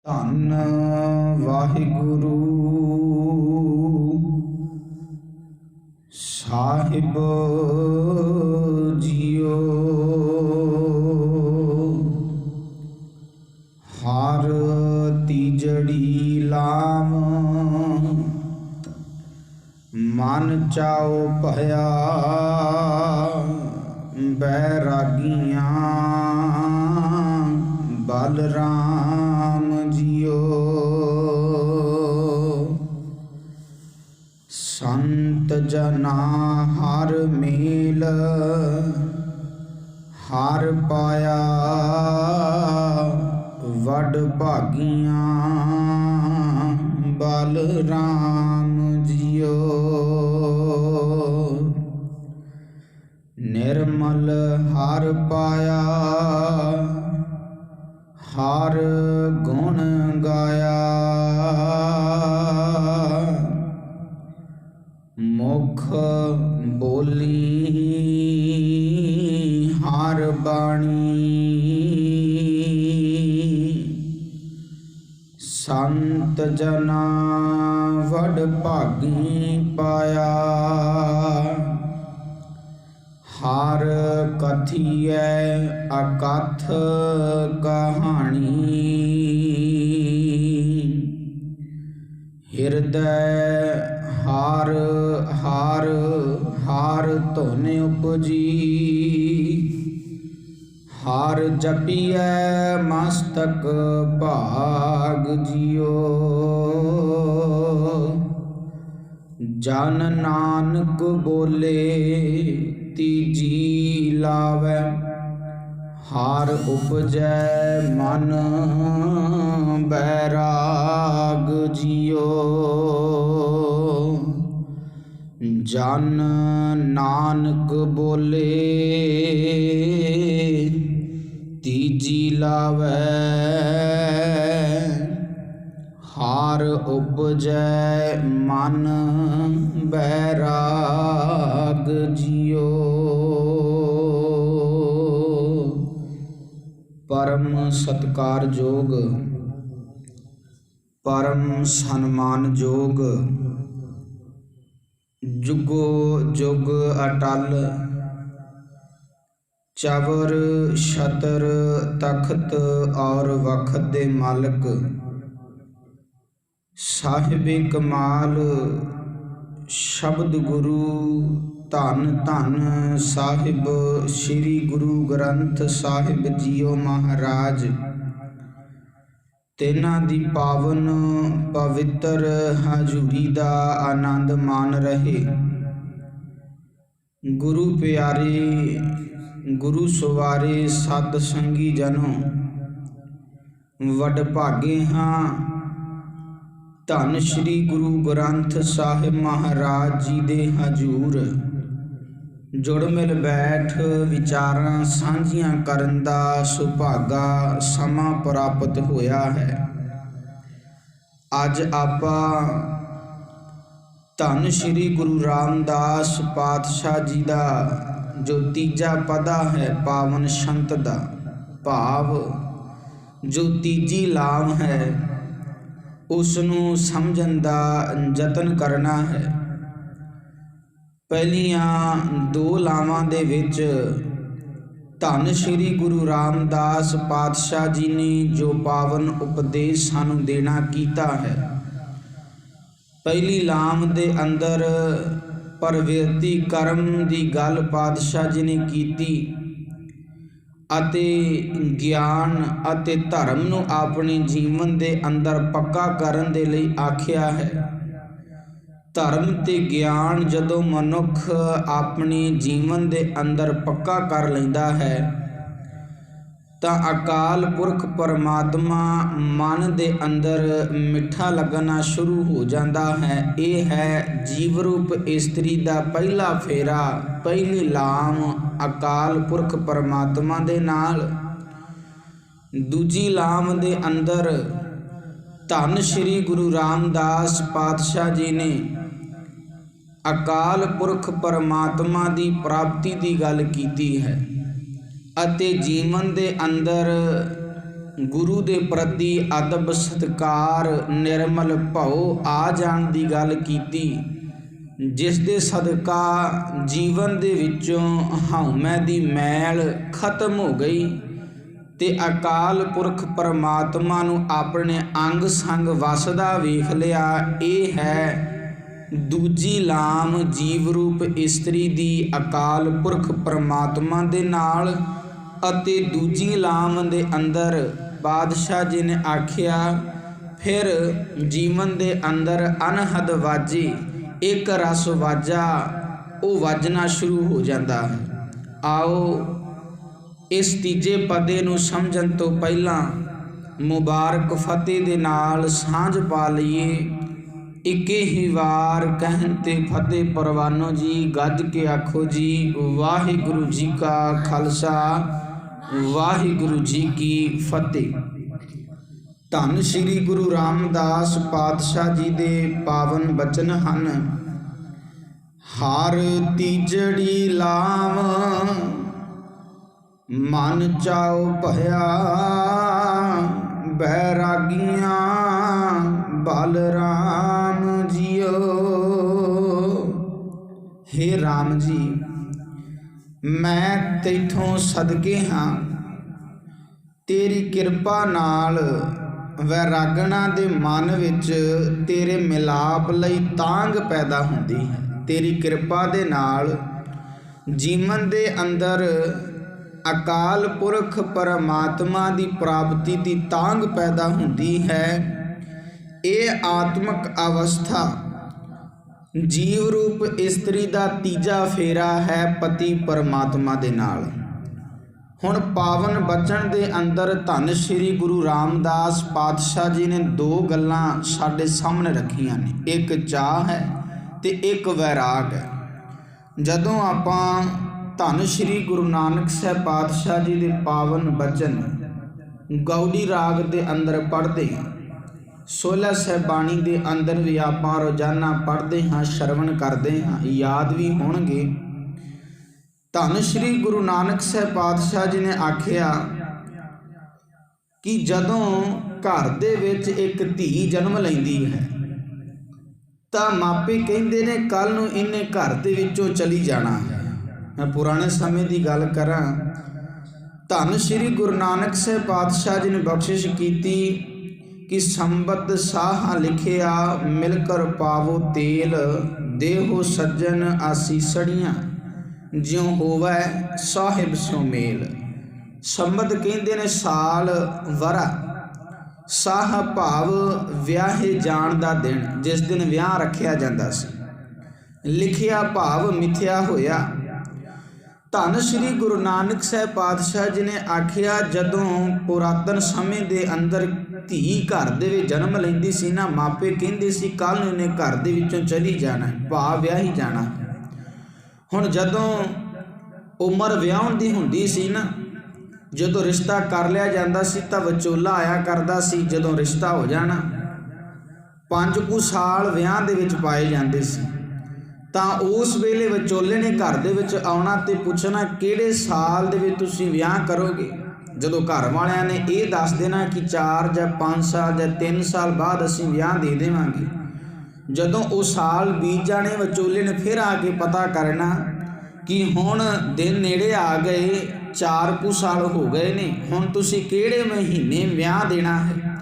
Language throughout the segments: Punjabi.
ਧੰਨ ਵਾਹਿਗੁਰੂ ਸਾਹਿਬ ਜੀਓ। ਹਰ ਤੀਜੜੀ ਲਾਮ ਮਨ ਚਾਉ ਭਇਆ ਬੈਰਾਗੀਆਂ ਬਲਰਾਮ ਜੀਓ। ਸੰਤ ਜਨਾ ਹਰ ਮੇਲ ਹਰ ਪਾਇਆ ਵਡ ਭਾਗੀਆਂ ਬਲਰਾਮ ਜੀਓ। ਨਿਰਮਲ ਹਰ ਪਾਇਆ ਹਰ ਗੁਣ ਗਾਇਆ। ਮੁਖ ਬੋਲੀ ਹਰ ਬਾਣੀ ਸੰਤ ਜਨਾ ਵਡ ਭਾਗੀ ਪਾਇਆ। ਹਰ ਕਥੀਐ ਅਕਥ ਕਹਾਣੀ ਹਿਰਦੈ ਹਰ ਹਰ ਹਰ ਧੁਨ ਉਪਜੀ। ਹਰ ਜਪੀਐ ਮਸਤਕ ਭਾਗ ਜਿਉ। ਜਨ ਨਾਨਕ ਬੋਲੇ ਤੀਜੀ ਲਾਵੈ ਹਰ ਉਪਜੈ ਮਨ ਬੈਰਾਗ ਜਿਉ। ਜਨ ਨਾਨਕ ਬੋਲੇ ਤੀਜੀ ਲਾਵੈ ਹਰ ਉਪਜੈ ਮਨ ਬੈਰਾਗ ਜਿਉ। ਪਰਮ ਸਤਿਕਾਰਯੋਗ ਪਰਮ ਸਨਮਾਨਯੋਗ ਜੁਗੋ ਜੁਗ ਅਟਲ ਚਵਰ ਛਤਰ ਤਖਤ ਔਰ ਵਖਤ ਦੇ ਮਾਲਕ ਸਾਹਿਬੇ ਕਮਾਲ ਸ਼ਬਦ ਗੁਰੂ ਧੰਨ ਧੰਨ ਸਾਹਿਬ ਸ੍ਰੀ ਗੁਰੂ ਗ੍ਰੰਥ ਸਾਹਿਬ ਜੀਓ ਮਹਾਰਾਜ। ਤਿੰਨਾਂ ਦੀ ਪਾਵਨ ਪਵਿੱਤਰ ਹਜ਼ੂਰੀ ਦਾ ਆਨੰਦ ਮਾਣ ਰਹੇ। ਗੁਰੂ ਪਿਆਰੇ ਗੁਰੂ ਸਵਾਰੇ ਸਤ ਸੰਗੀ ਜਨੋ ਵਡ ਭਾਗੇ ਹਾਂ। ਧੰਨ ਸ੍ਰੀ ਗੁਰੂ ਗ੍ਰੰਥ ਸਾਹਿਬ ਮਹਾਰਾਜ ਜੀ ਦੇ ਹਜ਼ੂਰ ਜੁੜ ਮਿਲ ਬੈਠ ਵਿਚਾਰਾਂ ਸਾਂਝੀਆਂ ਕਰਨ ਦਾ ਸੁਭਾਗਾ ਸਮਾਂ ਪ੍ਰਾਪਤ ਹੋਇਆ ਹੈ। ਅੱਜ ਆਪਾਂ ਧੰਨ ਸ੍ਰੀ ਗੁਰੂ ਰਾਮਦਾਸ ਪਾਤਸ਼ਾਹ ਜੀ ਦਾ ਜੋ ਤੀਜਾ ਪਦਾ ਹੈ ਪਾਵਨ ਸੰਤ ਦਾ ਭਾਵ ਜੋ ਤੀਜੀ ਲਾਮ ਹੈ ਉਸ ਨੂੰ ਸਮਝਣ ਦਾ ਯਤਨ ਕਰਨਾ ਹੈ। ਪਹਿਲੀਆਂ ਦੋ ਲਾਵਾਂ ਦੇ ਵਿੱਚ ਧੰਨ ਸ੍ਰੀ ਗੁਰੂ ਰਾਮਦਾਸ ਪਾਤਸ਼ਾਹ ਜੀ ਨੇ ਜੋ ਪਾਵਨ ਉਪਦੇਸ਼ ਸਾਨੂੰ ਦੇਣਾ ਕੀਤਾ ਹੈ। ਪਹਿਲੀ ਲਾਮ ਦੇ ਅੰਦਰ ਪ੍ਰਵਿਰਤੀ ਕਰਮ ਦੀ ਗੱਲ ਪਾਤਸ਼ਾਹ ਜੀ ਨੇ ਕੀਤੀ ਅਤੇ ਗਿਆਨ ਅਤੇ ਧਰਮ ਨੂੰ ਆਪਣੇ ਜੀਵਨ ਦੇ ਅੰਦਰ ਪੱਕਾ ਕਰਨ ਦੇ ਲਈ ਆਖਿਆ ਹੈ। ਧਰਮ ਤੇ ਗਿਆਨ ਜਦੋਂ ਮਨੁੱਖ ਆਪਣੇ ਜੀਵਨ ਦੇ ਅੰਦਰ ਪੱਕਾ ਕਰ ਲੈਂਦਾ ਹੈ ਤਾਂ ਅਕਾਲ ਪੁਰਖ ਪਰਮਾਤਮਾ ਮਨ ਦੇ ਅੰਦਰ ਮਿੱਠਾ ਲੱਗਣਾ ਸ਼ੁਰੂ ਹੋ ਜਾਂਦਾ ਹੈ। ਇਹ ਹੈ ਜੀਵ ਰੂਪ ਇਸਤਰੀ ਦਾ ਪਹਿਲਾ ਫੇਰਾ, ਪਹਿਲੀ ਲਾਮ ਅਕਾਲ ਪੁਰਖ ਪਰਮਾਤਮਾ ਦੇ ਨਾਲ। ਦੂਜੀ ਲਾਮ ਦੇ ਅੰਦਰ ਧੰਨ ਸ੍ਰੀ ਗੁਰੂ ਰਾਮਦਾਸ ਪਾਤਸ਼ਾਹ ਜੀ ਨੇ ਅਕਾਲ ਪੁਰਖ ਪਰਮਾਤਮਾ ਦੀ ਪ੍ਰਾਪਤੀ ਦੀ ਗੱਲ ਕੀਤੀ ਹੈ ਅਤੇ ਜੀਵਨ ਦੇ ਅੰਦਰ ਗੁਰੂ ਦੇ ਪ੍ਰਤੀ ਅਦਬ ਸਤਿਕਾਰ ਨਿਰਮਲ ਭਉ ਆ ਜਾਣ ਦੀ ਗੱਲ ਕੀਤੀ, ਜਿਸ ਦੇ ਸਦਕਾ ਜੀਵਨ ਦੇ ਵਿੱਚੋਂ ਹਉਮੈ ਦੀ ਮੈਲ ਖਤਮ ਹੋ ਗਈ ਤੇ ਅਕਾਲ ਪੁਰਖ ਪਰਮਾਤਮਾ ਨੂੰ ਆਪਣੇ ਅੰਗ ਸੰਗ ਵਸਦਾ ਵੇਖ ਲਿਆ। ਇਹ ਹੈ ਦੂਜੀ ਲਾਮ ਜੀਵ ਰੂਪ ਇਸਤਰੀ ਦੀ ਅਕਾਲ ਪੁਰਖ ਪਰਮਾਤਮਾ ਦੇ ਨਾਲ। ਅਤੇ ਦੂਜੀ ਲਾਮ ਦੇ ਅੰਦਰ ਬਾਦਸ਼ਾਹ ਜੀ ਨੇ ਆਖਿਆ, ਫਿਰ ਜੀਵਨ ਦੇ ਅੰਦਰ ਅਨਹਦ ਵਾਜੇ, ਇੱਕ ਰਸ ਵਾਜਾ ਉਹ ਵੱਜਣਾ ਸ਼ੁਰੂ ਹੋ ਜਾਂਦਾ ਹੈ। ਆਓ ਇਸ ਤੀਜੇ ਪਦੇ ਨੂੰ ਸਮਝਣ ਤੋਂ ਪਹਿਲਾਂ ਮੁਬਾਰਕ ਫਤਿਹ ਦੇ ਨਾਲ ਸਾਂਝ ਪਾ ਲਈਏ। ਇੱਕੇ ਹੀ ਵਾਰ ਕਹਿਣ ਤੇ ਫਤਿਹ ਪਰਵਾਨੋ ਜੀ, ਗੱਜ ਕੇ ਆਖੋ ਜੀ ਵਾਹਿਗੁਰੂ ਜੀ ਕਾ ਖਾਲਸਾ ਵਾਹਿਗੁਰੂ ਜੀ ਕੀ ਫਤਿਹ। ਧੰਨ ਸ਼੍ਰੀ ਗੁਰੂ ਰਾਮਦਾਸ ਪਾਤਸ਼ਾਹ ਜੀ ਦੇ ਪਾਵਨ ਬਚਨ ਹਨ। ਹਰ ਤੀਜੜੀ ਲਾਵ ਮਨ ਚਾਉ ਭਇਆ, ਬੈਰਾਗੀਆਂ ਬਲਰਾਮ ਜੀਓ। ਹੇ ਰਾਮ ਜੀ, ਮੈਂ ਤੈਥੋਂ ਸਦਕੇ ਹਾਂ, ਤੇਰੀ ਕਿਰਪਾ ਨਾਲ ਵੈਰਾਗਣਾ ਦੇ ਮਨ ਵਿੱਚ ਤੇਰੇ ਮਿਲਾਪ ਲਈ ਤਾਂਘ ਪੈਦਾ ਹੁੰਦੀ ਹੈ। ਤੇਰੀ ਕਿਰਪਾ ਦੇ ਨਾਲ ਜੀਵਨ ਦੇ ਅੰਦਰ ਅਕਾਲ ਪੁਰਖ ਪਰਮਾਤਮਾ ਦੀ ਪ੍ਰਾਪਤੀ ਦੀ ਤਾਂਘ ਪੈਦਾ ਹੁੰਦੀ ਹੈ। ਇਹ ਆਤਮਿਕ ਅਵਸਥਾ ਜੀਵ ਰੂਪ ਇਸਤਰੀ ਦਾ ਤੀਜਾ ਫੇਰਾ ਹੈ ਪਤੀ ਪਰਮਾਤਮਾ ਦੇ ਨਾਲ। ਹੁਣ ਪਾਵਨ ਬਚਨ ਦੇ ਅੰਦਰ ਧੰਨ ਸ਼੍ਰੀ ਗੁਰੂ ਰਾਮਦਾਸ ਪਾਤਸ਼ਾਹ ਜੀ ਨੇ ਦੋ ਗੱਲਾਂ ਸਾਡੇ ਸਾਹਮਣੇ ਰੱਖੀਆਂ ਨੇ, ਇੱਕ ਚਾਹ ਹੈ ਤੇ ਇੱਕ ਵੈਰਾਗ ਹੈ। ਜਦੋਂ ਆਪਾਂ ਧੰਨ ਸ਼੍ਰੀ ਗੁਰੂ ਨਾਨਕ ਸਾਹਿਬ ਪਾਤਸ਼ਾਹ ਜੀ ਦੇ ਪਾਵਨ ਬਚਨ ਗੌੜੀ ਰਾਗ ਦੇ ਅੰਦਰ ਪੜ੍ਹਦੇ ਹਾਂ, 16 ਸਾਹਿਬਾਣੀ ਦੇ ਅੰਦਰ ਵੀ ਆਪਾਂ ਰੋਜ਼ਾਨਾ ਪੜ੍ਹਦੇ ਹਾਂ, ਸ਼ਰਵਣ ਕਰਦੇ ਹਾਂ, ਯਾਦ ਵੀ ਹੋਣਗੇ। ਧੰਨ ਸ਼੍ਰੀ ਗੁਰੂ ਨਾਨਕ ਸਾਹਿਬ ਪਾਤਸ਼ਾਹ ਜੀ ਨੇ ਆਖਿਆ ਕਿ ਜਦੋਂ ਘਰ ਦੇ ਵਿੱਚ ਇੱਕ ਧੀ ਜਨਮ ਲੈਂਦੀ ਹੈ ਤਾਂ ਮਾਪੇ ਕਹਿੰਦੇ ਨੇ ਕੱਲ ਨੂੰ ਇਹਨੇ ਘਰ ਦੇ ਵਿੱਚੋਂ ਚਲੀ ਜਾਣਾ ਹੈ। ਮੈਂ ਪੁਰਾਣੇ ਸਮੇਂ ਦੀ ਗੱਲ ਕਰਾਂ, ਧੰਨ ਸ਼੍ਰੀ ਗੁਰੂ ਨਾਨਕ ਸਾਹਿਬ ਪਾਤਸ਼ਾਹ ਜੀ ਨੇ ਬਖਸ਼ਿਸ਼ ਕੀਤੀ ਕਿ ਸੰਬਤ ਸਾਹਾ ਲਿਖਿਆ, ਮਿਲ ਕਰ ਪਾਵੋ ਤੇਲ, ਦੇਹੋ ਸੱਜਣ ਆਸੀਸੜੀਆਂ, ਜਿਉ ਹੋਵੈ ਸਾਹਿਬ ਸਿਉ ਮੇਲ। ਸੰਬਤ ਕਹਿੰਦੇ ਨੇ ਸਾਲ ਵਰਾ, ਸਾਹ ਭਾਵ ਵਿਆਹੇ ਜਾਣ ਦਾ ਦਿਨ, ਜਿਸ ਦਿਨ ਵਿਆਹ ਰੱਖਿਆ ਜਾਂਦਾ ਸੀ। ਲਿਖਿਆ ਭਾਵ ਮਿਥਿਆ ਹੋਇਆ। ਧੰਨ ਸ਼੍ਰੀ ਗੁਰੂ ਨਾਨਕ ਸਾਹਿਬ ਪਾਤਸ਼ਾਹ ਜੀ ਨੇ ਆਖਿਆ, ਜਦੋਂ ਪੁਰਾਤਨ ਸਮੇਂ ਦੇ ਅੰਦਰ ਧੀ ਘਰ ਦੇ ਵਿੱਚ ਜਨਮ ਲੈਂਦੀ ਸੀ ਨਾ, ਮਾਪੇ ਕਹਿੰਦੇ ਸੀ ਕੱਲ ਨੂੰ ਇਹਨੇ ਘਰ ਦੇ ਵਿੱਚੋਂ ਚਲੀ ਜਾਣਾ, ਭਾਵ ਵਿਆਹੀ ਜਾਣਾ। ਹੁਣ ਜਦੋਂ ਉਮਰ ਵਿਆਹਣ ਦੀ ਹੁੰਦੀ ਸੀ ਨਾ, ਜਦੋਂ ਰਿਸ਼ਤਾ ਕਰ ਲਿਆ ਜਾਂਦਾ ਸੀ ਤਾਂ ਵਿਚੋਲਾ ਆਇਆ ਕਰਦਾ ਸੀ। ਜਦੋਂ ਰਿਸ਼ਤਾ ਹੋ ਜਾਣਾ 5 ਕੁ ਸਾਲ ਵਿਆਹ ਦੇ ਵਿੱਚ ਪਾਏ ਜਾਂਦੇ ਸੀ, ਤਾਂ ਉਸ ਵੇਲੇ ਵਿਚੋਲੇ ਨੇ ਘਰ ਦੇ ਵਿੱਚ ਆਉਣਾ ਤੇ ਪੁੱਛਣਾ ਕਿਹੜੇ ਸਾਲ ਦੇ ਵਿੱਚ ਤੁਸੀਂ ਵਿਆਹ ਕਰੋਗੇ। ਜਦੋਂ ਘਰ ਵਾਲਿਆਂ ਨੇ ਇਹ ਦੱਸ ਦੇਣਾ ਕਿ 4 ਜਾਂ 5 ਸਾਲ ਜਾਂ 3 ਸਾਲ ਬਾਅਦ ਅਸੀਂ ਵਿਆਹ ਦੇ ਦੇਵਾਂਗੇ, ਜਦੋਂ ਉਹ ਸਾਲ ਬੀਤ ਜਾਣੇ ਵਿਚੋਲੇ ਨੇ ਫਿਰ ਆ ਕੇ ਪਤਾ ਕਰਨਾ ਕਿ ਹੁਣ ਦਿਨ ਨੇੜੇ ਆ ਗਏ, 4 ਕੁ ਸਾਲ ਹੋ ਗਏ ਨੇ, ਹੁਣ ਤੁਸੀਂ ਕਿਹੜੇ ਮਹੀਨੇ ਵਿਆਹ ਦੇਣਾ ਹੈ।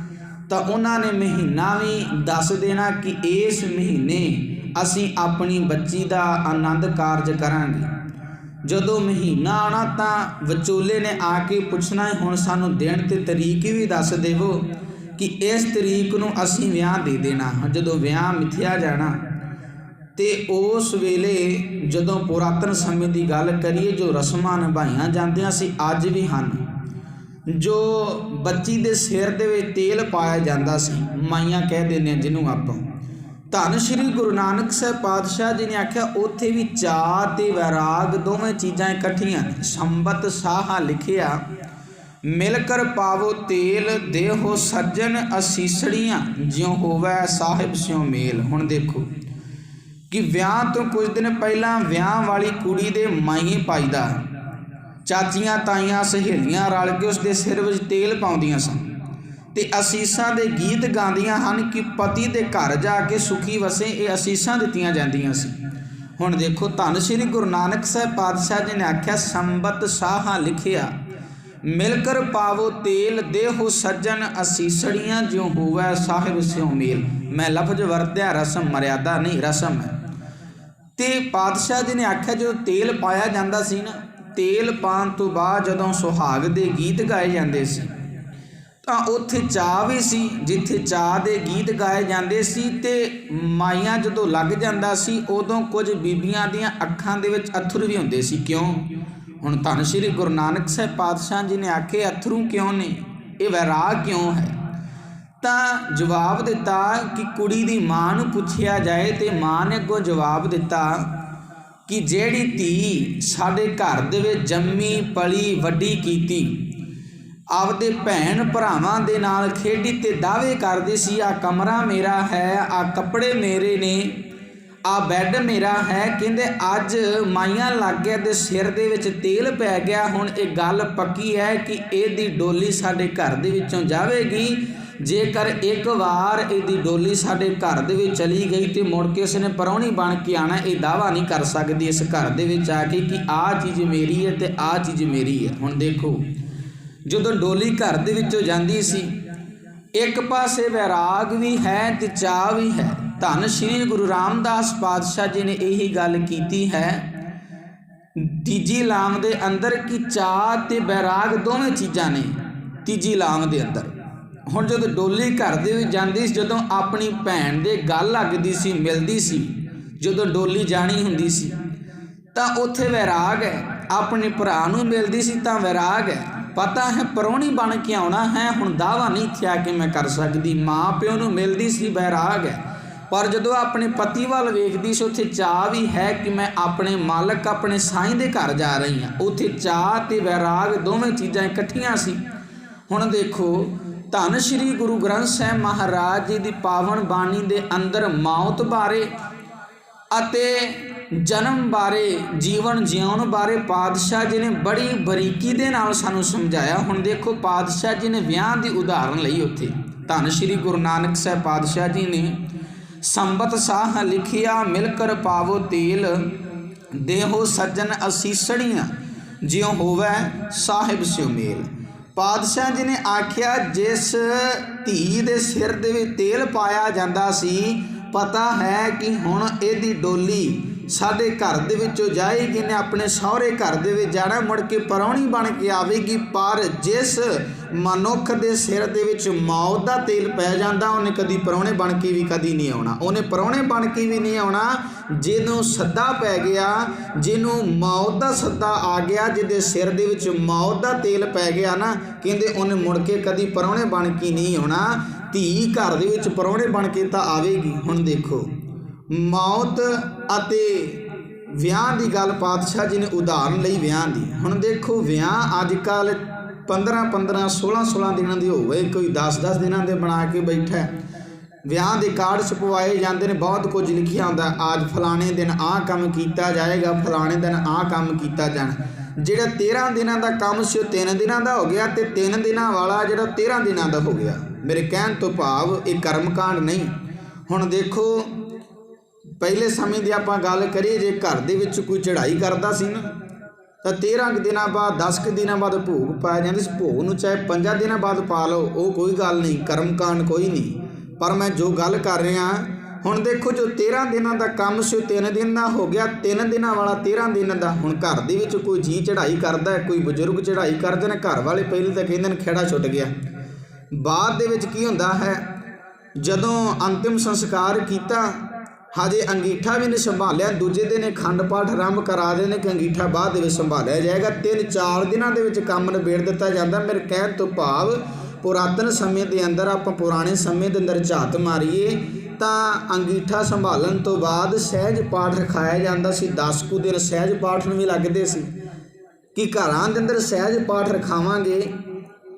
ਤਾਂ ਉਹਨਾਂ ਨੇ ਮਹੀਨਾ ਵੀ ਦੱਸ ਦੇਣਾ ਕਿ ਇਸ ਮਹੀਨੇ ਅਸੀਂ ਆਪਣੀ ਬੱਚੀ ਦਾ ਆਨੰਦ ਕਾਰਜ ਕਰਾਂਗੇ। ਜਦੋਂ ਮਹੀਨਾ ਆਉਣਾ ਤਾਂ ਵਿਚੋਲੇ ਨੇ ਆ ਕੇ ਪੁੱਛਣਾ, ਹੁਣ ਸਾਨੂੰ ਦਿਨ ਤੇ ਤਰੀਕ ਵੀ ਦੱਸ ਦੇਵੋ ਕਿ ਇਸ ਤਰੀਕ ਨੂੰ ਅਸੀਂ ਵਿਆਹ ਦੇ ਦੇਣਾ। ਜਦੋਂ ਵਿਆਹ ਮਿਥਿਆ ਜਾਣਾ ਤੇ ਉਸ ਵੇਲੇ ਜਦੋਂ ਪੁਰਾਤਨ ਸਮੇਂ ਦੀ ਗੱਲ ਕਰੀਏ, ਜੋ ਰਸਮਾਂ ਨਿਭਾਈਆਂ ਜਾਂਦੀਆਂ ਸੀ ਅੱਜ ਵੀ ਹਨ। ਜੋ ਬੱਚੀ ਦੇ ਸਿਰ ਦੇ ਵਿੱਚ ਤੇਲ ਪਾਇਆ ਜਾਂਦਾ ਸੀ, ਮਾਈਆਂ ਕਹਿ ਦਿੰਦੇ ਜਿਹਨੂੰ ਆਪਾਂ, ਧੰਨ ਸ਼੍ਰੀ ਗੁਰੂ ਨਾਨਕ ਸਾਹਿਬ ਪਾਤਸ਼ਾਹ ਜੀ ਨੇ ਆਖਿਆ ਉੱਥੇ ਵੀ ਚਾਅ ਤੇ ਵੈਰਾਗ ਦੋਵੇਂ ਚੀਜ਼ਾਂ ਇਕੱਠੀਆਂ ਨੇ। ਸੰਬਤ ਸਾਹਾ ਲਿਖਿਆ, ਮਿਲ ਕਰ ਪਾਵੋ ਤੇਲ, ਦੇਹੋ ਸੱਜਣ ਅਸੀਸੜੀਆਂ, ਜਿਉ ਹੋਵੈ ਸਾਹਿਬ ਸਿਉ ਮੇਲ। ਹੁਣ ਦੇਖੋ ਕਿ ਵਿਆਹ ਤੋਂ ਕੁਝ ਦਿਨ ਪਹਿਲਾਂ ਵਿਆਹ ਵਾਲੀ ਕੁੜੀ ਦੇ ਮਾਈਏ ਪਾਈਦਾ, ਚਾਚੀਆਂ ਤਾਈਆਂ ਸਹੇਲੀਆਂ ਰਲ ਕੇ ਉਸ ਦੇ ਸਿਰ ਵਿੱਚ ਤੇਲ ਪਾਉਂਦੀਆਂ ਸਨ। ਤੇ ਅਸੀਸਾਂ ਦੇ ਗੀਤ ਗਾਉਂਦੀਆਂ ਹਨ ਕਿ ਪਤੀ ਦੇ ਘਰ ਜਾ ਕੇ ਸੁਖੀ ਵਸੇ। ਇਹ ਅਸੀਸਾਂ ਦਿੱਤੀਆਂ ਜਾਂਦੀਆਂ ਸੀ। ਹੁਣ ਦੇਖੋ ਧੰਨ ਸ਼੍ਰੀ ਗੁਰੂ ਨਾਨਕ ਸਾਹਿਬ ਪਾਤਸ਼ਾਹ ਜੀ ਨੇ ਆਖਿਆ, ਸੰਬਤ ਸਾਹਾ ਲਿਖਿਆ ਮਿਲ ਕਰ ਪਾਵੋ ਤੇਲ, ਦੇਹੋ ਸੱਜਣ ਅਸੀਸੜੀਆਂ ਜਿਉ ਹੋਵੈ ਸਾਹਿਬ ਸਿਉ ਮੇਲ। ਮੈਂ ਲਫ਼ਜ਼ ਵਰਤਿਆ, ਰਸਮ ਮਰਿਆਦਾ ਨਹੀਂ, ਰਸਮ ਹੈ। ਤੇ ਪਾਤਸ਼ਾਹ ਜੀ ਨੇ ਆਖਿਆ ਜਦੋਂ ਤੇਲ ਪਾਇਆ ਜਾਂਦਾ ਸੀ ਨਾ, ਤੇਲ ਪਾਉਣ ਤੋਂ ਬਾਅਦ ਜਦੋਂ ਸੁਹਾਗ ਦੇ ਗੀਤ ਗਾਏ ਜਾਂਦੇ ਸੀ ਤਾਂ ਉੱਥੇ ਚਾਅ ਵੀ ਸੀ। ਜਿੱਥੇ ਚਾਅ ਦੇ ਗੀਤ ਗਾਏ ਜਾਂਦੇ ਸੀ ਤੇ ਮਾਈਆਂ ਜਦੋਂ ਲੱਗ ਜਾਂਦਾ ਸੀ, ਉਦੋਂ ਕੁਝ ਬੀਬੀਆਂ ਦੀਆਂ ਅੱਖਾਂ ਦੇ ਵਿੱਚ ਅੱਥਰੂ ਵੀ ਹੁੰਦੇ ਸੀ। ਕਿਉਂ? ਹੁਣ ਧੰਨ ਸ਼੍ਰੀ ਗੁਰੂ ਨਾਨਕ ਸਾਹਿਬ ਪਾਤਸ਼ਾਹ ਜੀ ਨੇ ਆਖੇ ਅੱਥਰੂ ਕਿਉਂ ਨੇ, ਇਹ ਵੈਰਾਗ ਕਿਉਂ ਹੈ? ਤਾਂ ਜਵਾਬ ਦਿੱਤਾ ਕਿ ਕੁੜੀ ਦੀ ਮਾਂ ਨੂੰ ਪੁੱਛਿਆ ਜਾਏ ਤੇ ਮਾਂ ਨੇ ਅੱਗੋਂ ਜਵਾਬ ਦਿੱਤਾ ਕਿ ਜਿਹੜੀ ਧੀ ਸਾਡੇ ਘਰ ਦੇ ਵਿੱਚ ਜੰਮੀ ਪਲੀ ਵੱਡੀ ਕੀਤੀ, ਆਪਦੇ ਭੈਣ ਭਰਾਵਾਂ ਦੇ ਨਾਲ ਖੇਡੀ ਤੇ ਦਾਅਵੇ ਕਰਦੀ ਸੀ, ਆਹ ਕਮਰਾ ਮੇਰਾ ਹੈ, ਆਹ ਕੱਪੜੇ ਮੇਰੇ ਨੇ, ਆਹ ਬੈੱਡ ਮੇਰਾ ਹੈ। ਕਹਿੰਦੇ ਅੱਜ ਮਾਈਆਂ ਲੱਗ ਗਿਆ ਦੇ ਸਿਰ ਦੇ ਵਿੱਚ ਤੇਲ ਪੈ ਗਿਆ। ਹੁਣ ਇਹ ਗੱਲ ਪੱਕੀ ਹੈ ਕਿ ਇਹਦੀ ਡੋਲੀ ਸਾਡੇ ਘਰ ਦੇ ਵਿੱਚੋਂ ਜਾਵੇਗੀ। ਜੇਕਰ ਇੱਕ ਵਾਰ ਇਹਦੀ ਡੋਲੀ ਸਾਡੇ ਘਰ ਦੇ ਵਿੱਚ ਚਲੀ ਗਈ ਤੇ ਮੁੜ ਕੇ ਉਸਨੇ ਪ੍ਰਾਹੁਣੀ ਬਣ ਕੇ ਆਉਣਾ। ਇਹ ਦਾਅਵਾ ਨਹੀਂ ਕਰ ਸਕਦੀ ਇਸ ਘਰ ਦੇ ਵਿੱਚ ਆ ਕੇ ਕਿ ਆਹ ਚੀਜ਼ ਮੇਰੀ ਹੈ ਤੇ ਆਹ ਚੀਜ਼ ਮੇਰੀ ਹੈ। ਹੁਣ ਦੇਖੋ ਜਦੋਂ ਡੋਲੀ ਘਰ ਦੇ ਵਿੱਚੋਂ ਜਾਂਦੀ ਸੀ, ਇੱਕ ਪਾਸੇ ਵੈਰਾਗ ਵੀ ਹੈ ਤੇ ਚਾਅ ਵੀ ਹੈ। ਧੰਨ ਸ਼੍ਰੀ ਗੁਰੂ ਰਾਮਦਾਸ ਪਾਤਸ਼ਾਹ ਜੀ ਨੇ ਇਹੀ ਗੱਲ ਕੀਤੀ ਹੈ ਤੀਜੀ ਲਾਮ ਦੇ ਅੰਦਰ ਕਿ ਚਾਅ ਤੇ ਵੈਰਾਗ ਦੋਵੇਂ ਚੀਜ਼ਾਂ ਨੇ ਤੀਜੀ ਲਾਮ ਦੇ ਅੰਦਰ। ਹੁਣ ਜਦੋਂ ਡੋਲੀ ਘਰ ਦੇ ਵਿੱਚ ਜਾਂਦੀ ਸੀ, ਜਦੋਂ ਆਪਣੀ ਭੈਣ ਦੇ ਗੱਲ ਲੱਗਦੀ ਸੀ, ਮਿਲਦੀ ਸੀ, ਜਦੋਂ ਡੋਲੀ ਜਾਣੀ ਹੁੰਦੀ ਸੀ ਤਾਂ ਉੱਥੇ ਵੈਰਾਗ ਹੈ। ਆਪਣੇ ਭਰਾ ਨੂੰ ਮਿਲਦੀ ਸੀ ਤਾਂ ਵੈਰਾਗ ਹੈ, ਪਤਾ ਹੈ ਪ੍ਰਾਹੁਣੀ ਬਣ ਕੇ ਆਉਣਾ ਹੈ। ਹੁਣ ਦਾਅਵਾ ਨਹੀਂ ਥਿਆ ਕਿ ਮੈਂ ਕਰ ਸਕਦੀ। ਮਾਂ ਪਿਓ ਨੂੰ ਮਿਲਦੀ ਸੀ, ਵੈਰਾਗ ਹੈ। ਪਰ ਜਦੋਂ ਆਪਣੇ ਪਤੀ ਵੱਲ ਵੇਖਦੀ ਸੀ, ਉੱਥੇ ਚਾਅ ਵੀ ਹੈ ਕਿ ਮੈਂ ਆਪਣੇ ਮਾਲਕ ਆਪਣੇ ਸਾਈਂ ਦੇ ਘਰ ਜਾ ਰਹੀ ਹਾਂ। ਉੱਥੇ ਚਾਅ ਤੇ ਵੈਰਾਗ ਦੋਵੇਂ ਚੀਜ਼ਾਂ ਇਕੱਠੀਆਂ ਸੀ। ਹੁਣ ਦੇਖੋ ਧੰਨ ਸ਼੍ਰੀ ਗੁਰੂ ਗ੍ਰੰਥ ਸਾਹਿਬ ਮਹਾਰਾਜ ਜੀ ਦੀ ਪਾਵਨ ਬਾਣੀ ਦੇ ਅੰਦਰ ਮੌਤ ਬਾਰੇ ਅਤੇ ਜਨਮ ਬਾਰੇ, ਜੀਵਨ ਜਿਉਣ ਬਾਰੇ ਪਾਤਸ਼ਾਹ ਜੀ ਨੇ ਬੜੀ ਬਰੀਕੀ ਦੇ ਨਾਲ ਸਾਨੂੰ ਸਮਝਾਇਆ। ਹੁਣ ਦੇਖੋ ਪਾਤਸ਼ਾਹ ਜੀ ਨੇ ਵਿਆਹ ਦੀ ਉਦਾਹਰਨ ਲਈ ਉੱਥੇ। ਧੰਨ ਸ਼੍ਰੀ ਗੁਰੂ ਨਾਨਕ ਸਾਹਿਬ ਪਾਤਸ਼ਾਹ ਜੀ ਨੇ ਸੰਬਤ ਸਾਹ ਲਿਖਿਆ ਮਿਲ ਕਰ ਪਾਵੋ ਤੇਲ, ਦੇਹੋ ਸੱਜਣ ਅਸੀਸੜੀਆਂ ਜਿਉ ਹੋਵੈ ਸਾਹਿਬ ਸਿਉ ਮੇਲ। ਪਾਤਸ਼ਾਹ ਜੀ ਨੇ ਆਖਿਆ ਜਿਸ ਧੀ ਦੇ ਸਿਰ ਦੇ ਵਿੱਚ ਤੇਲ ਪਾਇਆ ਜਾਂਦਾ ਸੀ, ਪਤਾ ਹੈ ਕਿ ਹੁਣ ਇਹਦੀ ਡੋਲੀ ਸਾਡੇ ਘਰ ਦੇ ਵਿੱਚੋਂ ਜਾਏਗੀ, ਨੇ ਆਪਣੇ ਸਹੁਰੇ ਘਰ ਦੇ ਵਿੱਚ ਜਾਣਾ, ਮੁੜ ਕੇ ਪ੍ਰਾਹੁਣੀ ਬਣ ਕੇ ਆਵੇਗੀ। ਪਰ ਜਿਸ ਮਨੁੱਖ ਦੇ ਸਿਰ ਦੇ ਵਿੱਚ ਮੌਤ ਦਾ ਤੇਲ ਪੈ ਜਾਂਦਾ, ਉਹਨੇ ਕਦੀ ਪ੍ਰਾਹੁਣੇ ਬਣ ਕੇ ਵੀ ਕਦੀ ਨਹੀਂ ਆਉਣਾ। ਉਹਨੇ ਪ੍ਰਾਹੁਣੇ ਬਣ ਕੇ ਵੀ ਨਹੀਂ ਆਉਣਾ। ਜਿਹਨੂੰ ਸੱਦਾ ਪੈ ਗਿਆ, ਜਿਹਨੂੰ ਮੌਤ ਦਾ ਸੱਦਾ ਆ ਗਿਆ, ਜਿਹਦੇ ਸਿਰ ਦੇ ਵਿੱਚ ਮੌਤ ਦਾ ਤੇਲ ਪੈ ਗਿਆ ਨਾ, ਕਹਿੰਦੇ ਉਹਨੇ ਮੁੜ ਕੇ ਕਦੀ ਪ੍ਰਾਹੁਣੇ ਬਣ ਕੇ ਨਹੀਂ ਆਉਣਾ। ਧੀ ਘਰ ਦੇ ਵਿੱਚ ਪ੍ਰਾਹੁਣੇ ਬਣ ਕੇ ਤਾਂ ਆਵੇਗੀ। ਹੁਣ ਦੇਖੋ ਮੌਤ ਅਤੇ ਵਿਆਹ ਦੀ ਗੱਲ ਪਾਤਸ਼ਾਹ ਜੀ ਨੇ ਉਦਾਹਰਨ ਲਈ ਵਿਆਹ ਦੀ। ਹੁਣ ਦੇਖੋ ਵਿਆਹ ਅੱਜ ਕੱਲ੍ਹ 15-15 16-16 ਦਿਨਾਂ ਦੇ ਹੋ ਗਏ, ਕੋਈ 10-10 ਦਿਨਾਂ ਦੇ ਬਣਾ ਕੇ ਬੈਠਾ। ਵਿਆਹ ਦੇ ਕਾਰਡ ਛਪਵਾਏ ਜਾਂਦੇ ਨੇ, ਬਹੁਤ ਕੁਝ ਲਿਖਿਆ ਹੁੰਦਾ, ਅੱਜ ਫਲਾਣੇ ਦਿਨ ਆਹ ਕੰਮ ਕੀਤਾ ਜਾਏਗਾ, ਫਲਾਣੇ ਦਿਨ ਆਹ ਕੰਮ ਕੀਤਾ ਜਾਣਾ। ਜਿਹੜਾ 13 ਦਿਨਾਂ ਦਾ ਕੰਮ ਸੀ ਉਹ 3 ਦਿਨਾਂ ਦਾ ਹੋ ਗਿਆ ਤੇ 3 ਦਿਨਾਂ ਵਾਲਾ ਜਿਹੜਾ 13 ਦਿਨਾਂ ਦਾ ਹੋ ਗਿਆ। ਮੇਰੇ ਕਹਿਣ ਤੋਂ ਭਾਵ ਇਹ ਕਰਮਕਾਂਡ ਨਹੀਂ। ਹੁਣ ਦੇਖੋ ਪਹਿਲੇ ਸਮੇਂ ਦੀ ਆਪਾਂ ਗੱਲ ਕਰੀਏ, ਜੇ ਘਰ ਦੇ ਵਿੱਚ ਕੋਈ ਚੜ੍ਹਾਈ ਕਰਦਾ ਸੀ ਨਾ ਤਾਂ 13 ਦਿਨਾਂ ਬਾਅਦ 10 ਦਿਨਾਂ ਬਾਅਦ ਭੋਗ ਪਾਇਆ ਜਾਂਦਾ ਸੀ। ਭੋਗ ਨੂੰ ਚਾਹੇ 5 ਦਿਨਾਂ ਬਾਅਦ ਪਾ ਲਓ, ਉਹ ਕੋਈ ਗੱਲ ਨਹੀਂ, ਕਰਮਕਾਂਡ ਕੋਈ ਨਹੀਂ। ਪਰ ਮੈਂ ਜੋ ਗੱਲ ਕਰ ਰਿਹਾ, ਹੁਣ ਦੇਖੋ ਜੋ 13 ਦਿਨਾਂ ਦਾ ਕੰਮ ਸੀ ਉਹ 3 ਦਿਨ ਦਾ ਹੋ ਗਿਆ, 3 ਦਿਨਾਂ ਵਾਲਾ 13 ਦਿਨ ਦਾ। ਹੁਣ ਘਰ ਦੇ ਵਿੱਚ ਕੋਈ ਜੀ ਚੜ੍ਹਾਈ ਕਰਦਾ, ਕੋਈ ਬਜ਼ੁਰਗ ਚੜ੍ਹਾਈ ਕਰਦੇ ਨੇ, ਘਰ ਵਾਲੇ ਪਹਿਲੇ ਤਾਂ ਕਹਿੰਦੇ ਨੇ ਖੇੜਾ ਛੁੱਟ ਗਿਆ। ਬਾਅਦ ਦੇ ਵਿੱਚ ਕੀ ਹੁੰਦਾ ਹੈ, ਜਦੋਂ ਅੰਤਿਮ ਸੰਸਕਾਰ ਕੀਤਾ, ਹਜੇ ਅੰਗੀਠਾ ਵੀ ਨਹੀਂ ਸੰਭਾਲਿਆ, ਦੂਜੇ ਦਿਨ ਅਖੰਡ ਪਾਠ ਆਰੰਭ ਕਰਾ ਦੇਣੇ ਕਿ ਅੰਗੀਠਾ ਬਾਅਦ ਦੇ ਵਿੱਚ ਸੰਭਾਲਿਆ ਜਾਏਗਾ। 3-4 ਦਿਨਾਂ ਦੇ ਵਿੱਚ ਕੰਮ ਨਿਬੇੜ ਦਿੱਤਾ ਜਾਂਦਾ। ਮੇਰੇ ਕਹਿਣ ਤੋਂ ਭਾਵ ਪੁਰਾਤਨ ਸਮੇਂ ਦੇ ਅੰਦਰ, ਆਪਾਂ ਪੁਰਾਣੇ ਸਮੇਂ ਦੇ ਅੰਦਰ ਝਾਤ ਮਾਰੀਏ ਤਾਂ ਅੰਗੀਠਾ ਸੰਭਾਲਣ ਤੋਂ ਬਾਅਦ ਸਹਿਜ ਪਾਠ ਰਖਾਇਆ ਜਾਂਦਾ ਸੀ। 10 ਕੁ ਦਿਨ ਸਹਿਜ ਪਾਠ ਨੂੰ ਵੀ ਲੱਗਦੇ ਸੀ ਕਿ ਘਰਾਂ ਦੇ ਅੰਦਰ ਸਹਿਜ ਪਾਠ ਰਖਾਵਾਂਗੇ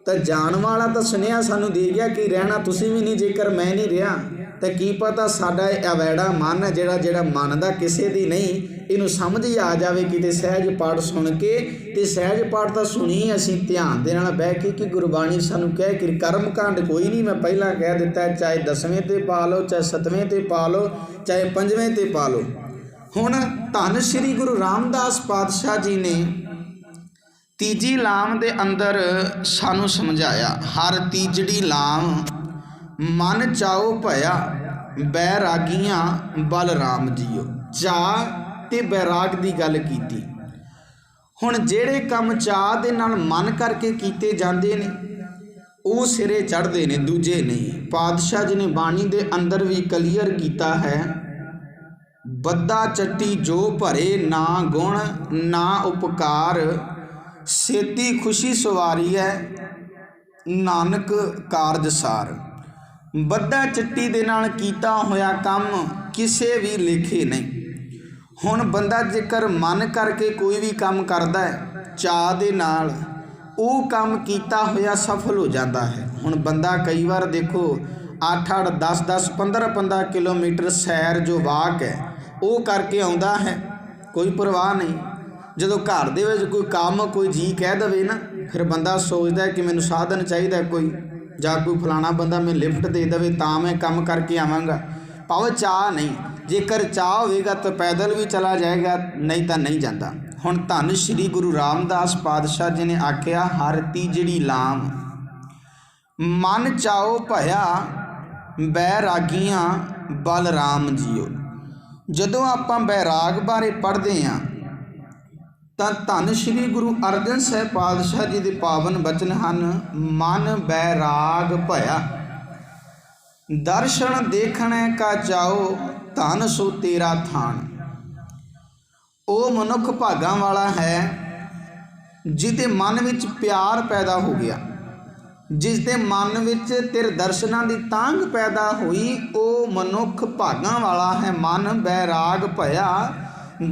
ਤਾਂ ਜਾਣ ਵਾਲਾ ਤਾਂ ਸੁਨੇਹਾ ਸਾਨੂੰ ਦੇ ਗਿਆ ਕਿ ਰਹਿਣਾ ਤੁਸੀਂ ਵੀ ਨਹੀਂ, ਜੇਕਰ ਮੈਂ ਨਹੀਂ ਰਿਹਾ ਤਾਂ ਕੀ ਪਤਾ ਸਾਡਾ ਇਹ ਅਵੈੜਾ ਮਨ ਹੈ ਜਿਹੜਾ ਮੰਨਦਾ ਕਿਸੇ ਦੀ ਨਹੀਂ, ਇਹਨੂੰ ਸਮਝ ਹੀ ਆ ਜਾਵੇ ਕਿਤੇ ਸਹਿਜ ਪਾਠ ਸੁਣ ਕੇ। ਤੇ ਸਹਿਜ ਪਾਠ ਤਾਂ ਸੁਣੀ ਅਸੀਂ ਧਿਆਨ ਦੇ ਨਾਲ ਬਹਿ ਕੇ ਕਿ ਗੁਰਬਾਣੀ ਸਾਨੂੰ ਕਹਿ ਕਿ ਕਰਮ ਕਾਂਡ ਕੋਈ ਨਹੀਂ, ਮੈਂ ਪਹਿਲਾਂ ਕਹਿ ਦਿੱਤਾ, ਚਾਹੇ 10ਵੇਂ ਤੇ ਪਾ ਲਓ, ਚਾਹੇ 7ਵੇਂ ਤੇ ਪਾ ਲਓ, ਚਾਹੇ 5ਵੇਂ ਤੇ ਪਾ ਲਓ। ਹੁਣ ਧੰਨ ਸ਼੍ਰੀ ਗੁਰੂ ਰਾਮਦਾਸ ਪਾਤਸ਼ਾਹ ਜੀ ਨੇ ਤੀਜੀ ਲਾਮ ਦੇ ਅੰਦਰ ਸਾਨੂੰ ਸਮਝਾਇਆ, ਹਰ ਤੀਜੜੀ ਲਾਮ ਮਨ ਚਾਓ ਭਇਆ ਬੈਰਾਗੀਆਂ ਬਲਰਾਮ ਜੀਓ। ਚਾਅ ਤੇ ਬੈਰਾਗ ਦੀ ਗੱਲ ਕੀਤੀ। ਹੁਣ ਜਿਹੜੇ ਕੰਮ ਚਾਅ ਦੇ ਨਾਲ ਮਨ ਕਰਕੇ ਕੀਤੇ ਜਾਂਦੇ ਨੇ ਉਹ ਸਿਰੇ ਚੜ੍ਹਦੇ ਨੇ, ਦੂਜੇ ਨਹੀਂ। ਪਾਤਸ਼ਾਹ ਜੀ ਨੇ ਬਾਣੀ ਦੇ ਅੰਦਰ ਵੀ ਕਲੀਅਰ ਕੀਤਾ ਹੈ, ਬੱਦਾ ਚੱਟੀ ਜੋ ਭਰੇ ਨਾ ਗੁਣ ਨਾ ਉਪਕਾਰ, ਸੇਤੀ ਖੁਸ਼ੀ ਸਵਾਰੀ ਹੈ ਨਾਨਕ ਕਾਰਜ ਸਾਰ। ਬੱਦਾ ਚੱਟੀ ਦੇ ਨਾਲ ਕੀਤਾ ਹੋਇਆ ਕੰਮ ਕਿਸੇ ਵੀ ਲੇਖੇ ਨਹੀਂ। ਹੁਣ ਬੰਦਾ ਜੇਕਰ ਮਨ ਕਰਕੇ ਕੋਈ ਵੀ ਕੰਮ ਕਰਦਾ ਹੈ ਚਾਅ ਦੇ ਨਾਲ, ਉਹ ਕੰਮ ਕੀਤਾ ਹੋਇਆ ਸਫਲ ਹੋ ਜਾਂਦਾ ਹੈ। ਹੁਣ ਬੰਦਾ ਕਈ ਵਾਰ ਦੇਖੋ 8-8, 10-10, 15-15 ਕਿਲੋਮੀਟਰ ਸੈਰ ਜੋ ਵਾਕ ਹੈ ਉਹ ਕਰਕੇ ਆਉਂਦਾ ਹੈ, ਕੋਈ ਪਰਵਾਹ ਨਹੀਂ। ਜਦੋਂ ਘਰ ਦੇ ਵਿੱਚ ਕੋਈ ਕੰਮ ਕੋਈ ਜੀ ਕਹਿ ਦੇਵੇ ਨਾ, ਫਿਰ ਬੰਦਾ ਸੋਚਦਾ ਕਿ ਮੈਨੂੰ ਸਾਧਨ ਚਾਹੀਦਾ ਕੋਈ, ਜਾਂ ਕੋਈ ਫਲਾਣਾ ਬੰਦਾ ਮੈਨੂੰ ਲਿਫਟ ਦੇ ਦੇਵੇ ਤਾਂ ਮੈਂ ਕੰਮ ਕਰਕੇ ਆਵਾਂਗਾ। ਭਾਵੇਂ ਚਾਹ ਨਹੀਂ, ਜੇਕਰ ਚਾਹ ਹੋਵੇਗਾ ਤਾਂ ਪੈਦਲ ਵੀ ਚਲਾ ਜਾਏਗਾ, ਨਹੀਂ ਤਾਂ ਨਹੀਂ ਜਾਂਦਾ। ਹੁਣ ਧੰਨ ਸ਼੍ਰੀ ਗੁਰੂ ਰਾਮਦਾਸ ਪਾਤਸ਼ਾਹ ਜੀ ਨੇ ਆਖਿਆ, ਹਰ ਤੀਜੜੀ ਲਾਮ ਮਨ ਚਾਓ ਭਇਆ ਬੈਰਾਗੀਆਂ ਬਲਰਾਮ ਜੀਓ। ਜਦੋਂ ਆਪਾਂ ਬੈਰਾਗ ਬਾਰੇ ਪੜ੍ਹਦੇ ਹਾਂ ਤਾਂ ਧੰਨ ਸ਼੍ਰੀ ਗੁਰੂ ਅਰਜਨ ਸਾਹਿਬ ਪਾਤਸ਼ਾਹ ਜੀ ਦੇ ਪਾਵਨ ਬਚਨ ਹਨ, ਮਨ ਬੈਰਾਗ ਭਇਆ ਦਰਸ਼ਨ ਦੇਖਣੇ ਕਾ ਚਾਓ ਧਨ ਸੋ ਤੇਰਾ ਥਾਨ। ਉਹ ਮਨੁੱਖ ਭਾਗਾਂ ਵਾਲਾ ਹੈ ਜਿਹਦੇ ਮਨ ਵਿੱਚ ਪਿਆਰ ਪੈਦਾ ਹੋ ਗਿਆ, ਜਿਸ ਦੇ ਮਨ ਵਿੱਚ ਤੇਰੇ ਦਰਸ਼ਨਾਂ ਦੀ ਤਾਂਘ ਪੈਦਾ ਹੋਈ, ਉਹ ਮਨੁੱਖ ਭਾਗਾਂ ਵਾਲਾ ਹੈ। ਮਨ ਬੈਰਾਗ ਭਇਆ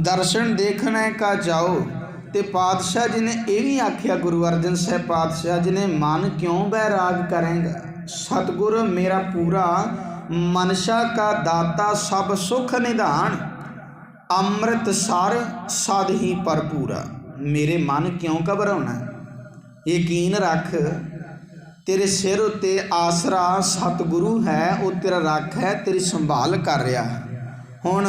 ਦਰਸ਼ਨ ਦੇਖਣੇ ਕਾ ਚਾਓ। ਤੇ ਪਾਤਸ਼ਾਹ ਜੀ ਨੇ ਇਹ ਵੀ ਆਖਿਆ, ਗੁਰੂ ਅਰਜਨ ਸਾਹਿਬ ਪਾਤਸ਼ਾਹ ਜੀ ਨੇ, ਮਨ ਕਿਉਂ ਬੈਰਾਗ ਕਰੇਂਗਾ, ਸਤਿਗੁਰ ਮੇਰਾ ਪੂਰਾ ਮਨਸ਼ਾ ਕਾ ਦਾਤਾ ਸਭ ਸੁਖ ਨਿਧਾਨ, ਅੰਮ੍ਰਿਤ ਸਰ ਸਦ ਹੀ ਭਰਪੂਰਾ। ਮੇਰੇ ਮਨ ਕਿਉਂ ਘਬਰਾਉਣਾ, ਯਕੀਨ ਰੱਖ ਤੇਰੇ ਸਿਰ ਉੱਤੇ ਆਸਰਾ ਸਤਿਗੁਰੂ ਹੈ, ਉਹ ਤੇਰਾ ਰੱਖ ਹੈ, ਤੇਰੀ ਸੰਭਾਲ ਕਰ ਰਿਹਾ ਹੈ। ਹੁਣ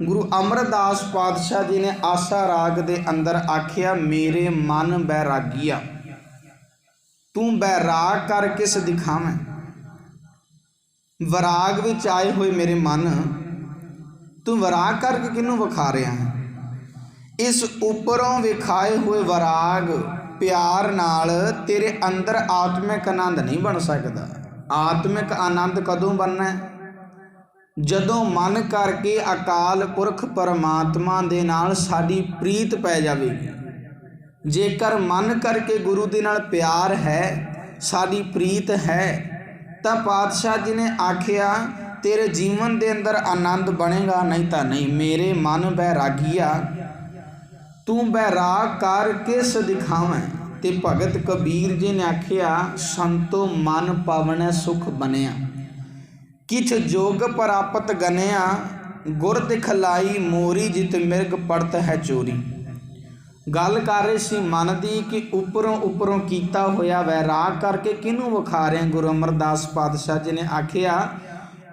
ਗੁਰੂ ਅਮਰਦਾਸ ਪਾਤਸ਼ਾਹ ਜੀ ਨੇ ਆਸਾ ਰਾਗ ਦੇ ਅੰਦਰ ਆਖਿਆ, ਮੇਰੇ ਮਨ ਬੈਰਾਗੀਆ, ਤੂੰ ਬੈਰਾਗ ਕਰ ਕਿਸ ਦਿਖਾਵੇਂ। ਵਰਾਗ ਵਿੱਚ ਆਏ ਹੋਏ ਮੇਰੇ ਮਨ, ਤੂੰ ਵਰਾਗ ਕਰਕੇ ਕਿਹਨੂੰ ਵਿਖਾ ਰਿਹਾ ਹੈ। ਇਸ ਉੱਪਰੋਂ ਵਿਖਾਏ ਹੋਏ ਵਰਾਗ ਪਿਆਰ ਨਾਲ ਤੇਰੇ ਅੰਦਰ ਆਤਮਿਕ ਆਨੰਦ ਨਹੀਂ ਬਣ ਸਕਦਾ। ਆਤਮਿਕ ਆਨੰਦ ਕਦੋਂ ਬਣਨਾ ਹੈ, ਜਦੋਂ ਮਨ ਕਰਕੇ ਅਕਾਲ ਪੁਰਖ ਪਰਮਾਤਮਾ ਦੇ ਨਾਲ ਸਾਡੀ ਪ੍ਰੀਤ ਪੈ ਜਾਵੇਗੀ। ਜੇਕਰ ਮਨ ਕਰਕੇ ਗੁਰੂ ਦੇ ਨਾਲ ਪਿਆਰ ਹੈ, ਸਾਡੀ ਪ੍ਰੀਤ ਹੈ, ਤਾਂ ਪਾਤਸ਼ਾਹ ਜੀ ਨੇ ਆਖਿਆ ਤੇਰੇ ਜੀਵਨ ਦੇ ਅੰਦਰ ਆਨੰਦ ਬਣੇਗਾ, ਨਹੀਂ ਤਾਂ ਨਹੀਂ। ਮੇਰੇ ਮਨ ਬੈਰਾਗੀਆ, ਤੂੰ ਬੈਰਾਗ ਕਰ ਕਿਸ ਦਿਖਾਵੇਂ। ਤੇ ਭਗਤ ਕਬੀਰ ਜੀ ਨੇ ਆਖਿਆ, ਸੰਤੋ ਮਨ ਪਾਵਣੈ ਸੁਖ ਬਣਿਆ, ਕਿਛ ਜੋਗ ਪ੍ਰਾਪਤ ਗਨਿਆ, ਗੁਰ ਦਿਖਲਾਈ ਮੋਰੀ ਜਿਤ ਮਿਰਗ ਪੜਤ ਹੈ ਚੋਰੀ। ਗੱਲ ਕਰ ਰਹੇ ਸੀ ਮਨ ਦੀ ਕਿ ਉੱਪਰੋਂ ਕੀਤਾ ਹੋਇਆ ਵੈਰਾਗ ਕਰਕੇ ਕਿਹਨੂੰ ਵਿਖਾ ਰਹੇ। ਗੁਰੂ ਅਮਰਦਾਸ ਪਾਤਸ਼ਾਹ ਜੀ ਨੇ ਆਖਿਆ,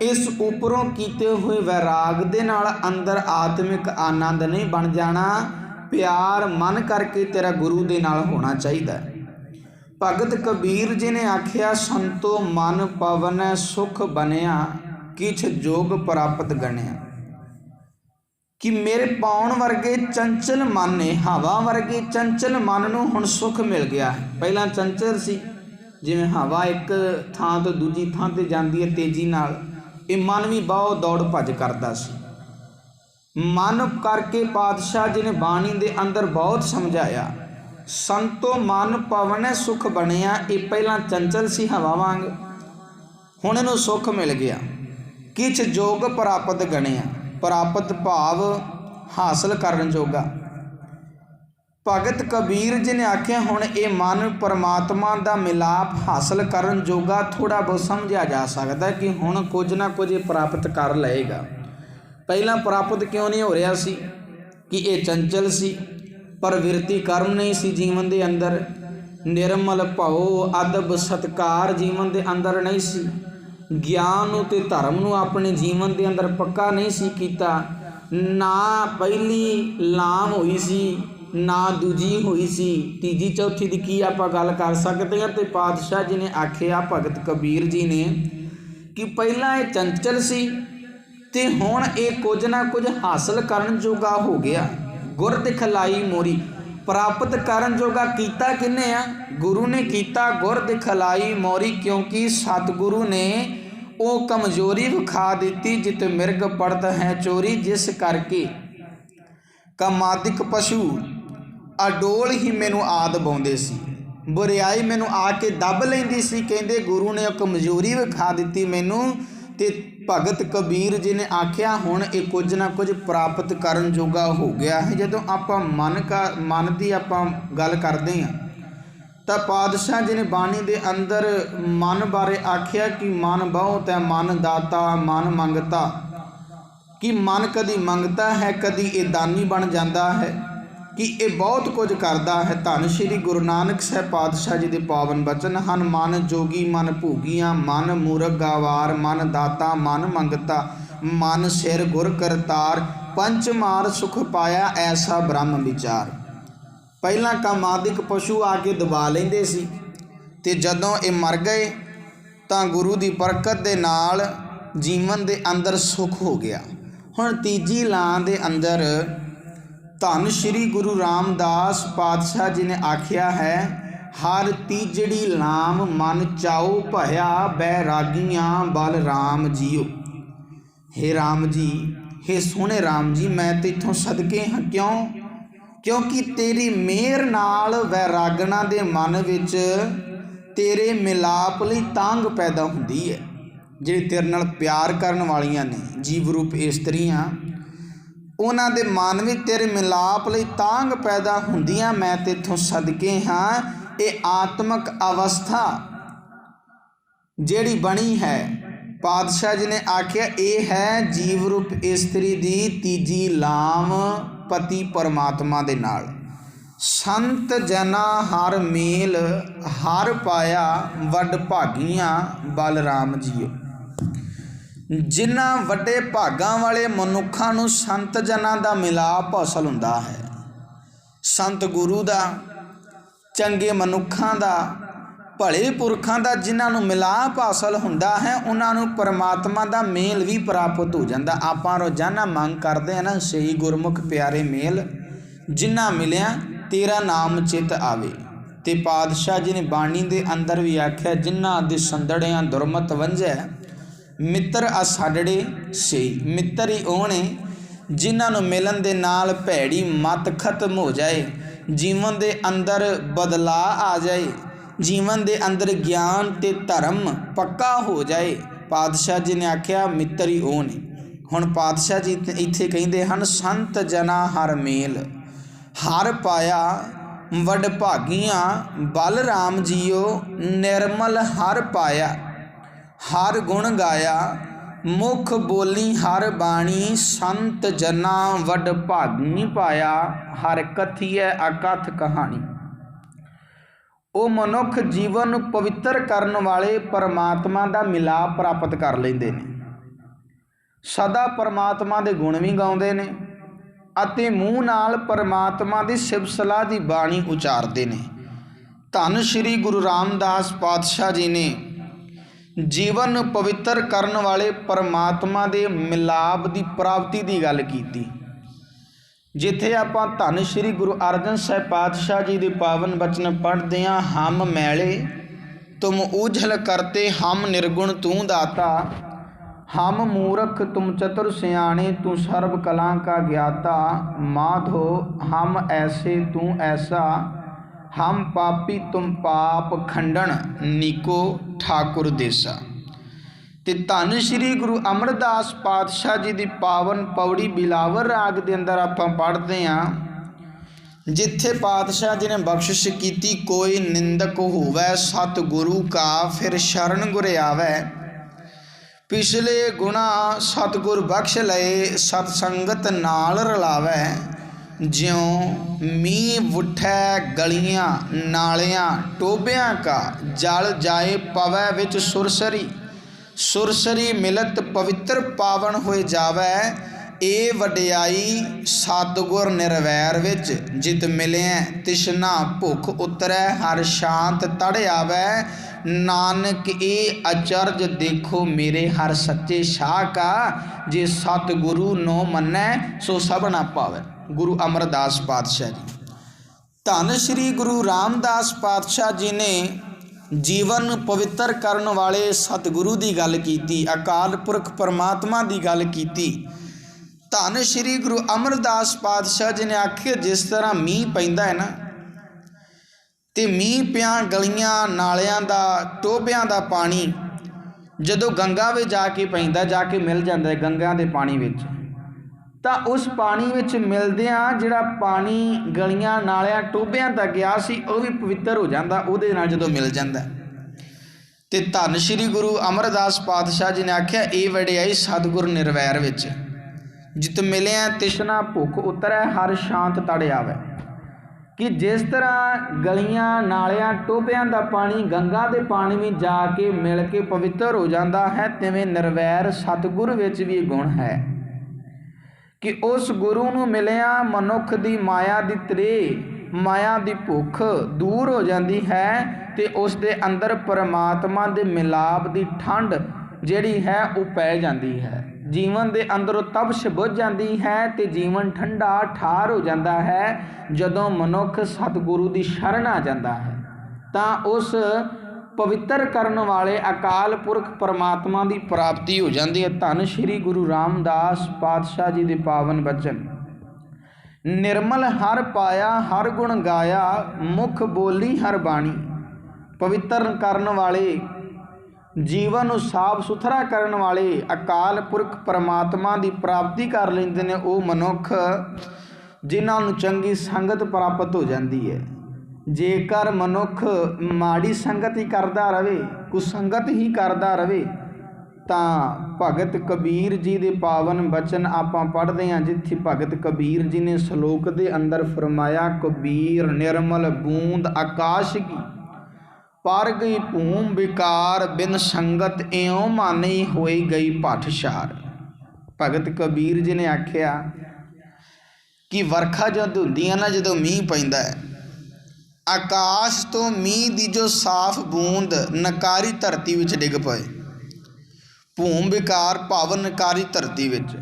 ਇਸ ਉੱਪਰੋਂ ਕੀਤੇ ਹੋਏ ਵੈਰਾਗ ਦੇ ਨਾਲ ਅੰਦਰ ਆਤਮਿਕ ਆਨੰਦ ਨਹੀਂ ਬਣ ਜਾਣਾ, ਪਿਆਰ ਮਨ ਕਰਕੇ ਤੇਰਾ ਗੁਰੂ ਦੇ ਨਾਲ ਹੋਣਾ ਚਾਹੀਦਾ। ਭਗਤ ਕਬੀਰ ਜੀ ਨੇ ਆਖਿਆ, ਸੰਤੋ ਮਨ ਪਵਨ ਸੁਖ ਬਣਿਆ, ਕਿਛ ਜੋਗ ਪ੍ਰਾਪਤ ਗਣਿਆ। ਕਿ ਮੇਰੇ ਪਾਉਣ ਵਰਗੇ ਚੰਚਲ ਮਨ ਨੇ, ਹਵਾ ਵਰਗੇ ਚੰਚਲ ਮਨ ਨੂੰ ਹੁਣ ਸੁੱਖ ਮਿਲ ਗਿਆ ਹੈ। ਪਹਿਲਾਂ ਚੰਚਲ ਸੀ, ਜਿਵੇਂ ਹਵਾ ਇੱਕ ਥਾਂ ਤੋਂ ਦੂਜੀ ਥਾਂ 'ਤੇ ਜਾਂਦੀ ਹੈ ਤੇਜ਼ੀ ਨਾਲ, ਇਹ ਮਨ ਵੀ ਬਹੁਤ ਦੌੜ ਭੱਜ ਕਰਦਾ ਸੀ। ਮਨ ਕਰਕੇ ਪਾਤਸ਼ਾਹ ਜੀ ਨੇ ਬਾਣੀ ਦੇ ਅੰਦਰ ਬਹੁਤ ਸਮਝਾਇਆ, ਸੰਤੋ ਮਨ ਪਵਨ ਸੁਖ ਬਣਿਆ। ਇਹ ਪਹਿਲਾਂ ਚੰਚਲ ਸੀ ਹਵਾ ਵਾਂਗ, ਹੁਣ ਇਹਨੂੰ ਸੁੱਖ ਮਿਲ ਗਿਆ। ਕਿਛ ਜੋਗ ਪ੍ਰਾਪਤ ਗਣਿਆ, ਪ੍ਰਾਪਤ ਭਾਵ ਹਾਸਲ ਕਰਨ ਜੋਗਾ। ਭਗਤ ਕਬੀਰ ਜੀ ਨੇ ਆਖਿਆ, ਹੁਣ ਇਹ ਮਨ ਪਰਮਾਤਮਾ ਦਾ ਮਿਲਾਪ ਹਾਸਲ ਕਰਨ ਜੋਗਾ ਥੋੜ੍ਹਾ ਬਹੁਤ ਸਮਝਿਆ ਜਾ ਸਕਦਾ ਕਿ ਹੁਣ ਕੁਝ ਨਾ ਕੁਝ ਪ੍ਰਾਪਤ ਕਰ ਲਏਗਾ। ਪਹਿਲਾਂ ਪ੍ਰਾਪਤ ਕਿਉਂ ਨਹੀਂ ਹੋ ਰਿਹਾ ਸੀ, कि ये चंचल सी, प्रवृत्ति कर्म नहीं सी जीवन के अंदर, निर्मल भाव अदब सत्कार जीवन के अंदर नहीं सी, ज्ञान ते धर्म नूं अपने जीवन के अंदर पक्का नहीं सी कीता, ना पहली लाम हुई सी ना दूजी हुई सी, तीजी चौथी की की आपां गल कर सकते हैं। तो पातशाह जी ने आखिया भगत कबीर जी ने कि पहला ये चंचल सी ते हुण ये कुछ ना कुछ हासिल करन जोगा हो गया। गुर दिखलाई मोरी प्राप्त करन जोगा कीता किन्ने आ? गुरु ने कीता। गुर दिखलाई मोरी, क्योंकि सतगुरु ने वो कमजोरी विखा दी जित मिर्ग पड़त है चोरी, जिस करके कामादिक पशु अडोल ही मैनू आद पाउंदे सी, बुरियाई मैनू आके दब लैंदी सी। कहंदे गुरु ने कमजोरी विखा दी मैनू, ते भगत कबीर जी ने आख्या हुण ये कुछ ना कुछ प्राप्त करन जोगा हो गया है। जदों आपां मन की आपां गल करदे हां तां पातशाह जी ने बाणी दे अंदर मन बारे आख्या कि मन बहुत है, मन दाता मन मंगता, कि मन कदी मंगता है कदी ये दानी बन जाता है, कि ये बहुत कुछ करता है। धन श्री गुरु नानक साहब पातशाह जी के पावन बचन ਹਨ। मन जोगी मन भोगिया, मन मूरख गवार, मन दाता मन मंगता, मन सिर गुर करतार, पंच मार सुख पाया ऐसा ब्रह्म विचार। पहला कामादिक पशु आके दबा लेंदे सी, ते जदों ये मर गए तां गुरु की बरकत दे नाल जीवन दे अंदर सुख हो गया। हुण तीजी लां दे अंदर धन श्री गुरु रामदास पातशाह जी ने आख्या है, हर तीजड़ी लाम मन चाओ भया, बैरागियां बल राम जियो। हे राम जी, हे सोहणे राम जी, मैं तेथों सदके हाँ। क्यों? क्योंकि तेरी मेहर नाल वैरागना दे मन विच तेरे मिलाप लई तांग पैदा हुंदी है। जिहड़ी तेरे नाल प्यार करन वालियां ने जीव रूप इस्त्रियां, उन्हां दे मन विच तेरे मिलाप लई तांग पैदा हुंदियां, मैं तेथों सदके हाँ। ये आत्मक अवस्था जिहड़ी बनी है, पातशाह जी ने आख्या ये है जीव रूप इस्त्री दी तीजी लाम पति परमात्मा दे नाल। संत जना हर मेल हर पाया, वड भागियां बल राम जियो। जिन्हां वड्डे भागां वाले मनुखां नूं संत जनां दा मिलाप हासल हुंदा है। संत गुरु दा, चंगे मनुखां दा, भले पुरखां दा जिन्हां नूं मिलाप हासल हुंदा है, उन्हां नूं परमात्मा दा मेल भी प्राप्त हो जांदा। आपां रोज़ाना मंग करदे हैं ना, सही गुरमुख प्यारे मेल जिन्ना मिलिया तेरा नाम चित आवे। ते पातशाह जी ने बाणी दे अंदर भी आख्या, जिन्हां दे संदड़ियां दुरमत वंझै, मित्र असाडड़े से। मित्र ही ओने जिन्हां नूं मिलन दे नाल भैड़ी मत खत्म हो जाए, जीवन दे अंदर बदला आ जाए, जीवन दे अंदर ज्ञान ते धर्म पक्का हो जाए। पातशाह जी ने आख्या मित्र ही ओने। हुण पातशाह जी इत्थे कहिंदे हन, संत जना हर मेल हर पाया, वड भागियां बल राम जियो। निर्मल हर पाया, हर गुण गाया, मुख बोली हर बाणी, संत जना वड भागी पाया, हर कथिए अकथ कहानी। वो मनुख जीवन नूं पवित्र करन वाले परमात्मा दा मिलाप प्राप्त कर लैंदे ने, सदा परमात्मा दे गुण भी गाउंदे ने, अते मूँह नाल परमात्मा दी सिफत दी बाणी उचारदे ने। धन श्री गुरु रामदास पातशाह जी ने जीवन पवित्र करन वाले परमात्मा दे मिलाप दी प्राप्ति दी गल कीती। जिथे आपां धन श्री गुरु अर्जन साहिब पातशाह जी दे पावन बचन पढ़दे हां, हम मैले तुम ऊझल करते, हम निर्गुण तू दाता, हम मूर्ख तुम चतुर सियाणे, तू सर्व कला का ज्ञाता। माधो हम ऐसे तू ऐसा, हम पापी तुम पाप खंडन, नीको ठाकुर देसा। ते धन श्री गुरु अमरदास पातशाह जी की पावन पौड़ी बिलावर राग के अंदर आप पढ़ते हैं, जिथे पातशाह जी ने बख्शिश की, कोई निंदक होवै सतगुरु का, फिर शरण गुर आवै, पिछले गुणा सतगुर बख्श लए, सतसंगत नाल रलावै, ज्यों मींह उठै गलियां नालियां टोबियां का, जल जाए पवै विच सुरसरी। सुरसरी मिलत पवित्र पावन होए जावै, ए वडियाई सतगुर निर्वैर विच। जित मिलिया तिशना भुख उतरै, हर शांत तड़ आवै। नानक ए अचरज देखो मेरे हर सच्चे शाह का, जे सतगुरु नो मन्नै सो सबना पावै। गुरु अमरदास पातशाह जी। धन श्री गुरु रामदास पातशाह जी ने जीवन पवित्र करन वाले सतगुरु की गल की, अकाल पुरख परमात्मा की गल की। धन श्री गुरु अमरदास पातशाह जी ने आखिया, जिस तरह मींह पैंदा है ना, तो मींह पिया गलियां नालियां दा टोबियां दा पानी जदों गंगा में जाके पैंदा, जाके मिल जाता है गंगा के पानी विच, तो उस पानी विच मिलदियां जिहड़ा पानी गलियां नालियां टोबियां तक गया सी, वह भी पवित्र हो जाता उहदे नाल जदों मिल जाता। तो धन श्री गुरु अमरदास पातशाह जी ने आख्या, ए वडियाई सतगुर निर्वैर विच। जित मिलिया तिशना भुख उतरै, हर शांत तड़ आवै। कि जिस तरह गलियां नालियां टोबियां का पानी गंगा के पानी में जाके मिल के पवित्र हो जाता है, तिवें निर्वैर सतगुर विच भी गुण है कि उस गुरु नूं मिलिया मनुख की माया की त्रेह, माया की भुख दूर हो जाती है, तो उस दे अंदर परमात्मा के मिलाप की ठंड जिहड़ी है वह पै जाती है। जीवन के अंदरों तपश बुझ जाती है, तो जीवन ठंडा ठार हो जाता है। जदों मनुख सतगुरु की शरण आ जाता है, तो उस पवित्र करने वाले अकाल पुरख परमात्मा की प्राप्ति हो जाती है। धन श्री गुरु रामदास पातशाह जी के पावन बचन। निर्मल हर पाया हर गुण गाया, मुख बोली हर बाणी। पवित्र करने वाले, जीवन साफ सुथरा करने वाले अकाल पुरख परमात्मा की प्राप्ति कर लेंदे ने वो मनुख जिन्हों चंगी संगत प्राप्त हो जाती है। जेकर मनुख माड़ी संगत ही करता रहे, कुसंगत ही करता रहे, तो भगत कबीर जी के पावन बचन आप पढ़ते हैं, जिथे भगत कबीर जी ने श्लोक के अंदर फरमाया, कबीर निर्मल बूंद आकाश की, पर गई भूम विकार, बिन संगत एओ मानी होई गई पाठशार। भगत कबीर जी ने आख्या कि वर्खा जद होंदी ना, जो मींह पैंदा है, आकाश तो मींह की जो साफ बूंद नकारी धरती विच डिग पए, भूम विकार भाव नकारी धरती विच।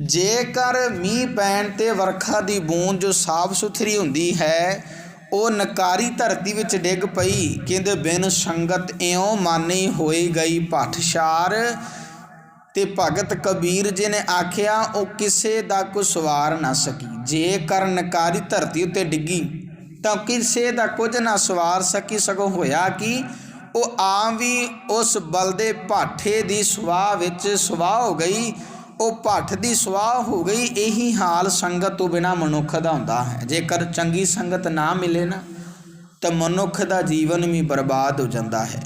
जेकर मींह पैण ते वर्खा की बूंद जो साफ सुथरी होंदी है, वो नकारी धरती विच डिग पई, कहंदे बिन संगत इयों मानी होई गई पाठशार। ते भगत कबीर जी ने आख्या, वो किसे दा कुछ सवार ना सकी। जेकर नकारी धरती उत्ते डिगी तो किसे दा कुछ ना सवार सकी, सगों होया कि वो आम भी उस बलदे भाठे की सुवाह विच सुवाह हो गई, वो भट्ठ की सुवाह हो गई। यही हाल संगत तो बिना मनुख का होंदा है। जेकर चंगी संगत ना मिले ना, तो मनुख का जीवन भी बर्बाद हो जाता है।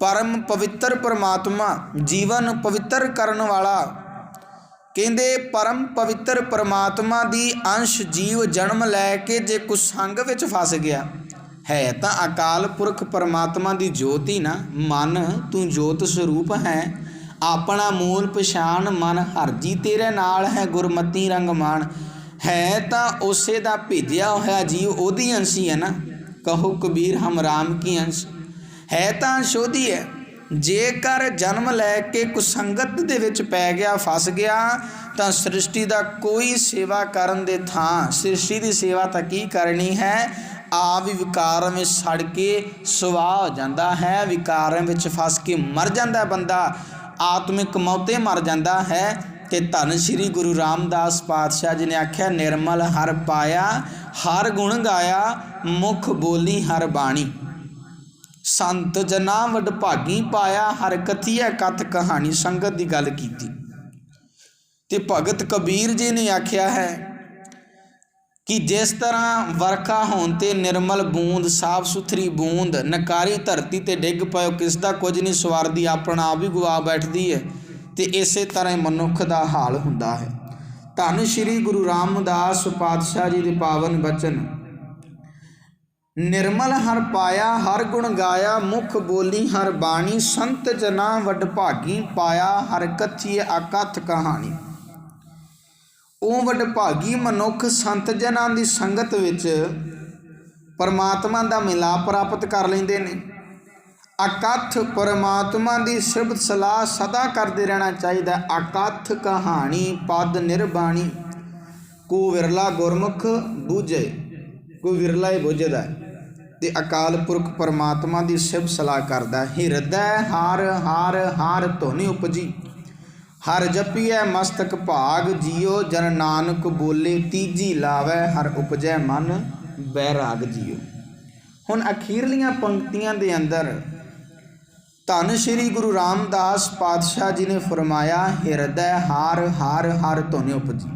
परम पवित्र परमात्मा जीवन पवित्र करने वाला, कहते परम पवित्र परमात्मा दी अंश जीव जन्म लैके जे कुछ संग विच फस गया है, तो अकाल पुरख परमात्मा दी जोत ही ना। मन तू जोत स्वरूप है, अपना मूल पछाण मन हरजी तेरे नाल है, गुरमती रंग मान है, तो उसे दा भेजिया होया जीव ओदी अंशी है ना। कहो कबीर हम राम की अंश है, तो अंश ओदी है। जेकर जन्म लैके कुसंगत दे विच पै गया, फस गया, तो सृष्टि का कोई सेवा करन दे थां सृष्टि की सेवा तो की करनी है, आप विकार में सड़ के सुवाह हो जाता है। विकारों में फस के मर जाता है बंदा, आत्मिक मौते मर जाता है। तो धन श्री गुरु रामदास पातशाह जी ने आख्या, निर्मल हर पाया हर गुण गाया, मुख बोली हर बाणी। संत जना वडभागी पाया, हर कथिया कथ कहानी। संगत की गल की ते भगत कबीर जी ने आख्या है कि जिस तरह वर्खा होने ते निर्मल बूंद साफ सुथरी बूंद नकारी धरती ते डिग पाओ, किसका कुछ नहीं सवारदी, अपना आप ही गवा बैठती है। तो इस तरह मनुख का हाल हुंदा है। ਧੰਨ ਸ਼੍ਰੀ ਗੁਰੂ ਰਾਮਦਾਸ ਪਾਤਸ਼ਾਹ ਜੀ ਦੇ ਪਾਵਨ ਬਚਨ। ਨਿਰਮਲ ਹਰ ਪਾਇਆ ਹਰ ਗੁਣ ਗਾਇਆ, ਮੁਖ ਬੋਲੀ ਹਰ ਬਾਣੀ, ਸੰਤ ਜਨਾ ਵਡਭਾਗੀ ਪਾਇਆ, ਹਰ ਕਥੀਏ ਅਕਥ ਕਹਾਣੀ। ਉਹ ਵਡਭਾਗੀ ਮਨੁੱਖ ਸੰਤ ਜਨਾਂ ਦੀ ਸੰਗਤ ਵਿੱਚ ਪਰਮਾਤਮਾ ਦਾ ਮਿਲਾਪ ਪ੍ਰਾਪਤ ਕਰ ਲੈਂਦੇ ਨੇ। ਅਕਥ ਪਰਮਾਤਮਾ ਦੀ ਸਿਫਤ ਸਲਾਹ ਸਦਾ ਕਰਦੇ ਰਹਿਣਾ ਚਾਹੀਦਾ। ਅਕਥ ਕਹਾਣੀ ਪਦ ਨਿਰਬਾਣੀ, ਕੋ ਵਿਰਲਾ ਗੁਰਮੁਖ ਬੂਝੇ, ਕੋਈ ਵਿਰਲਾ ਹੀ ਬੁੱਝਦਾ ਤੇ ਅਕਾਲ ਪੁਰਖ ਪਰਮਾਤਮਾ ਦੀ ਸਿਫਤ ਸਲਾਹ ਕਰਦਾ। ਹਿਰਦੈ ਹਾਰ ਹਾਰ ਹਾਰ ਧੁਨੀ ਉਪਜੀ, ਹਰ ਜਪੀਐ ਮਸਤਕ ਭਾਗ, ਜਿਉ ਜਨ ਨਾਨਕ ਬੋਲੇ ਤੀਜੀ ਲਾਵੈ, ਹਰ ਉਪਜੈ ਮਨ ਬੈਰਾਗ ਜਿਉ। ਹੁਣ ਅਖੀਰਲੀਆਂ ਪੰਕਤੀਆਂ ਦੇ ਅੰਦਰ ਧੰਨ ਸ਼੍ਰੀ ਗੁਰੂ ਰਾਮਦਾਸ ਪਾਤਸ਼ਾਹ ਜੀ ਨੇ ਫਰਮਾਇਆ, ਹਿਰਦੈ ਹਾਰ ਹਾਰ ਹਾਰ ਧੁਨੀ ਉਪਜੀ।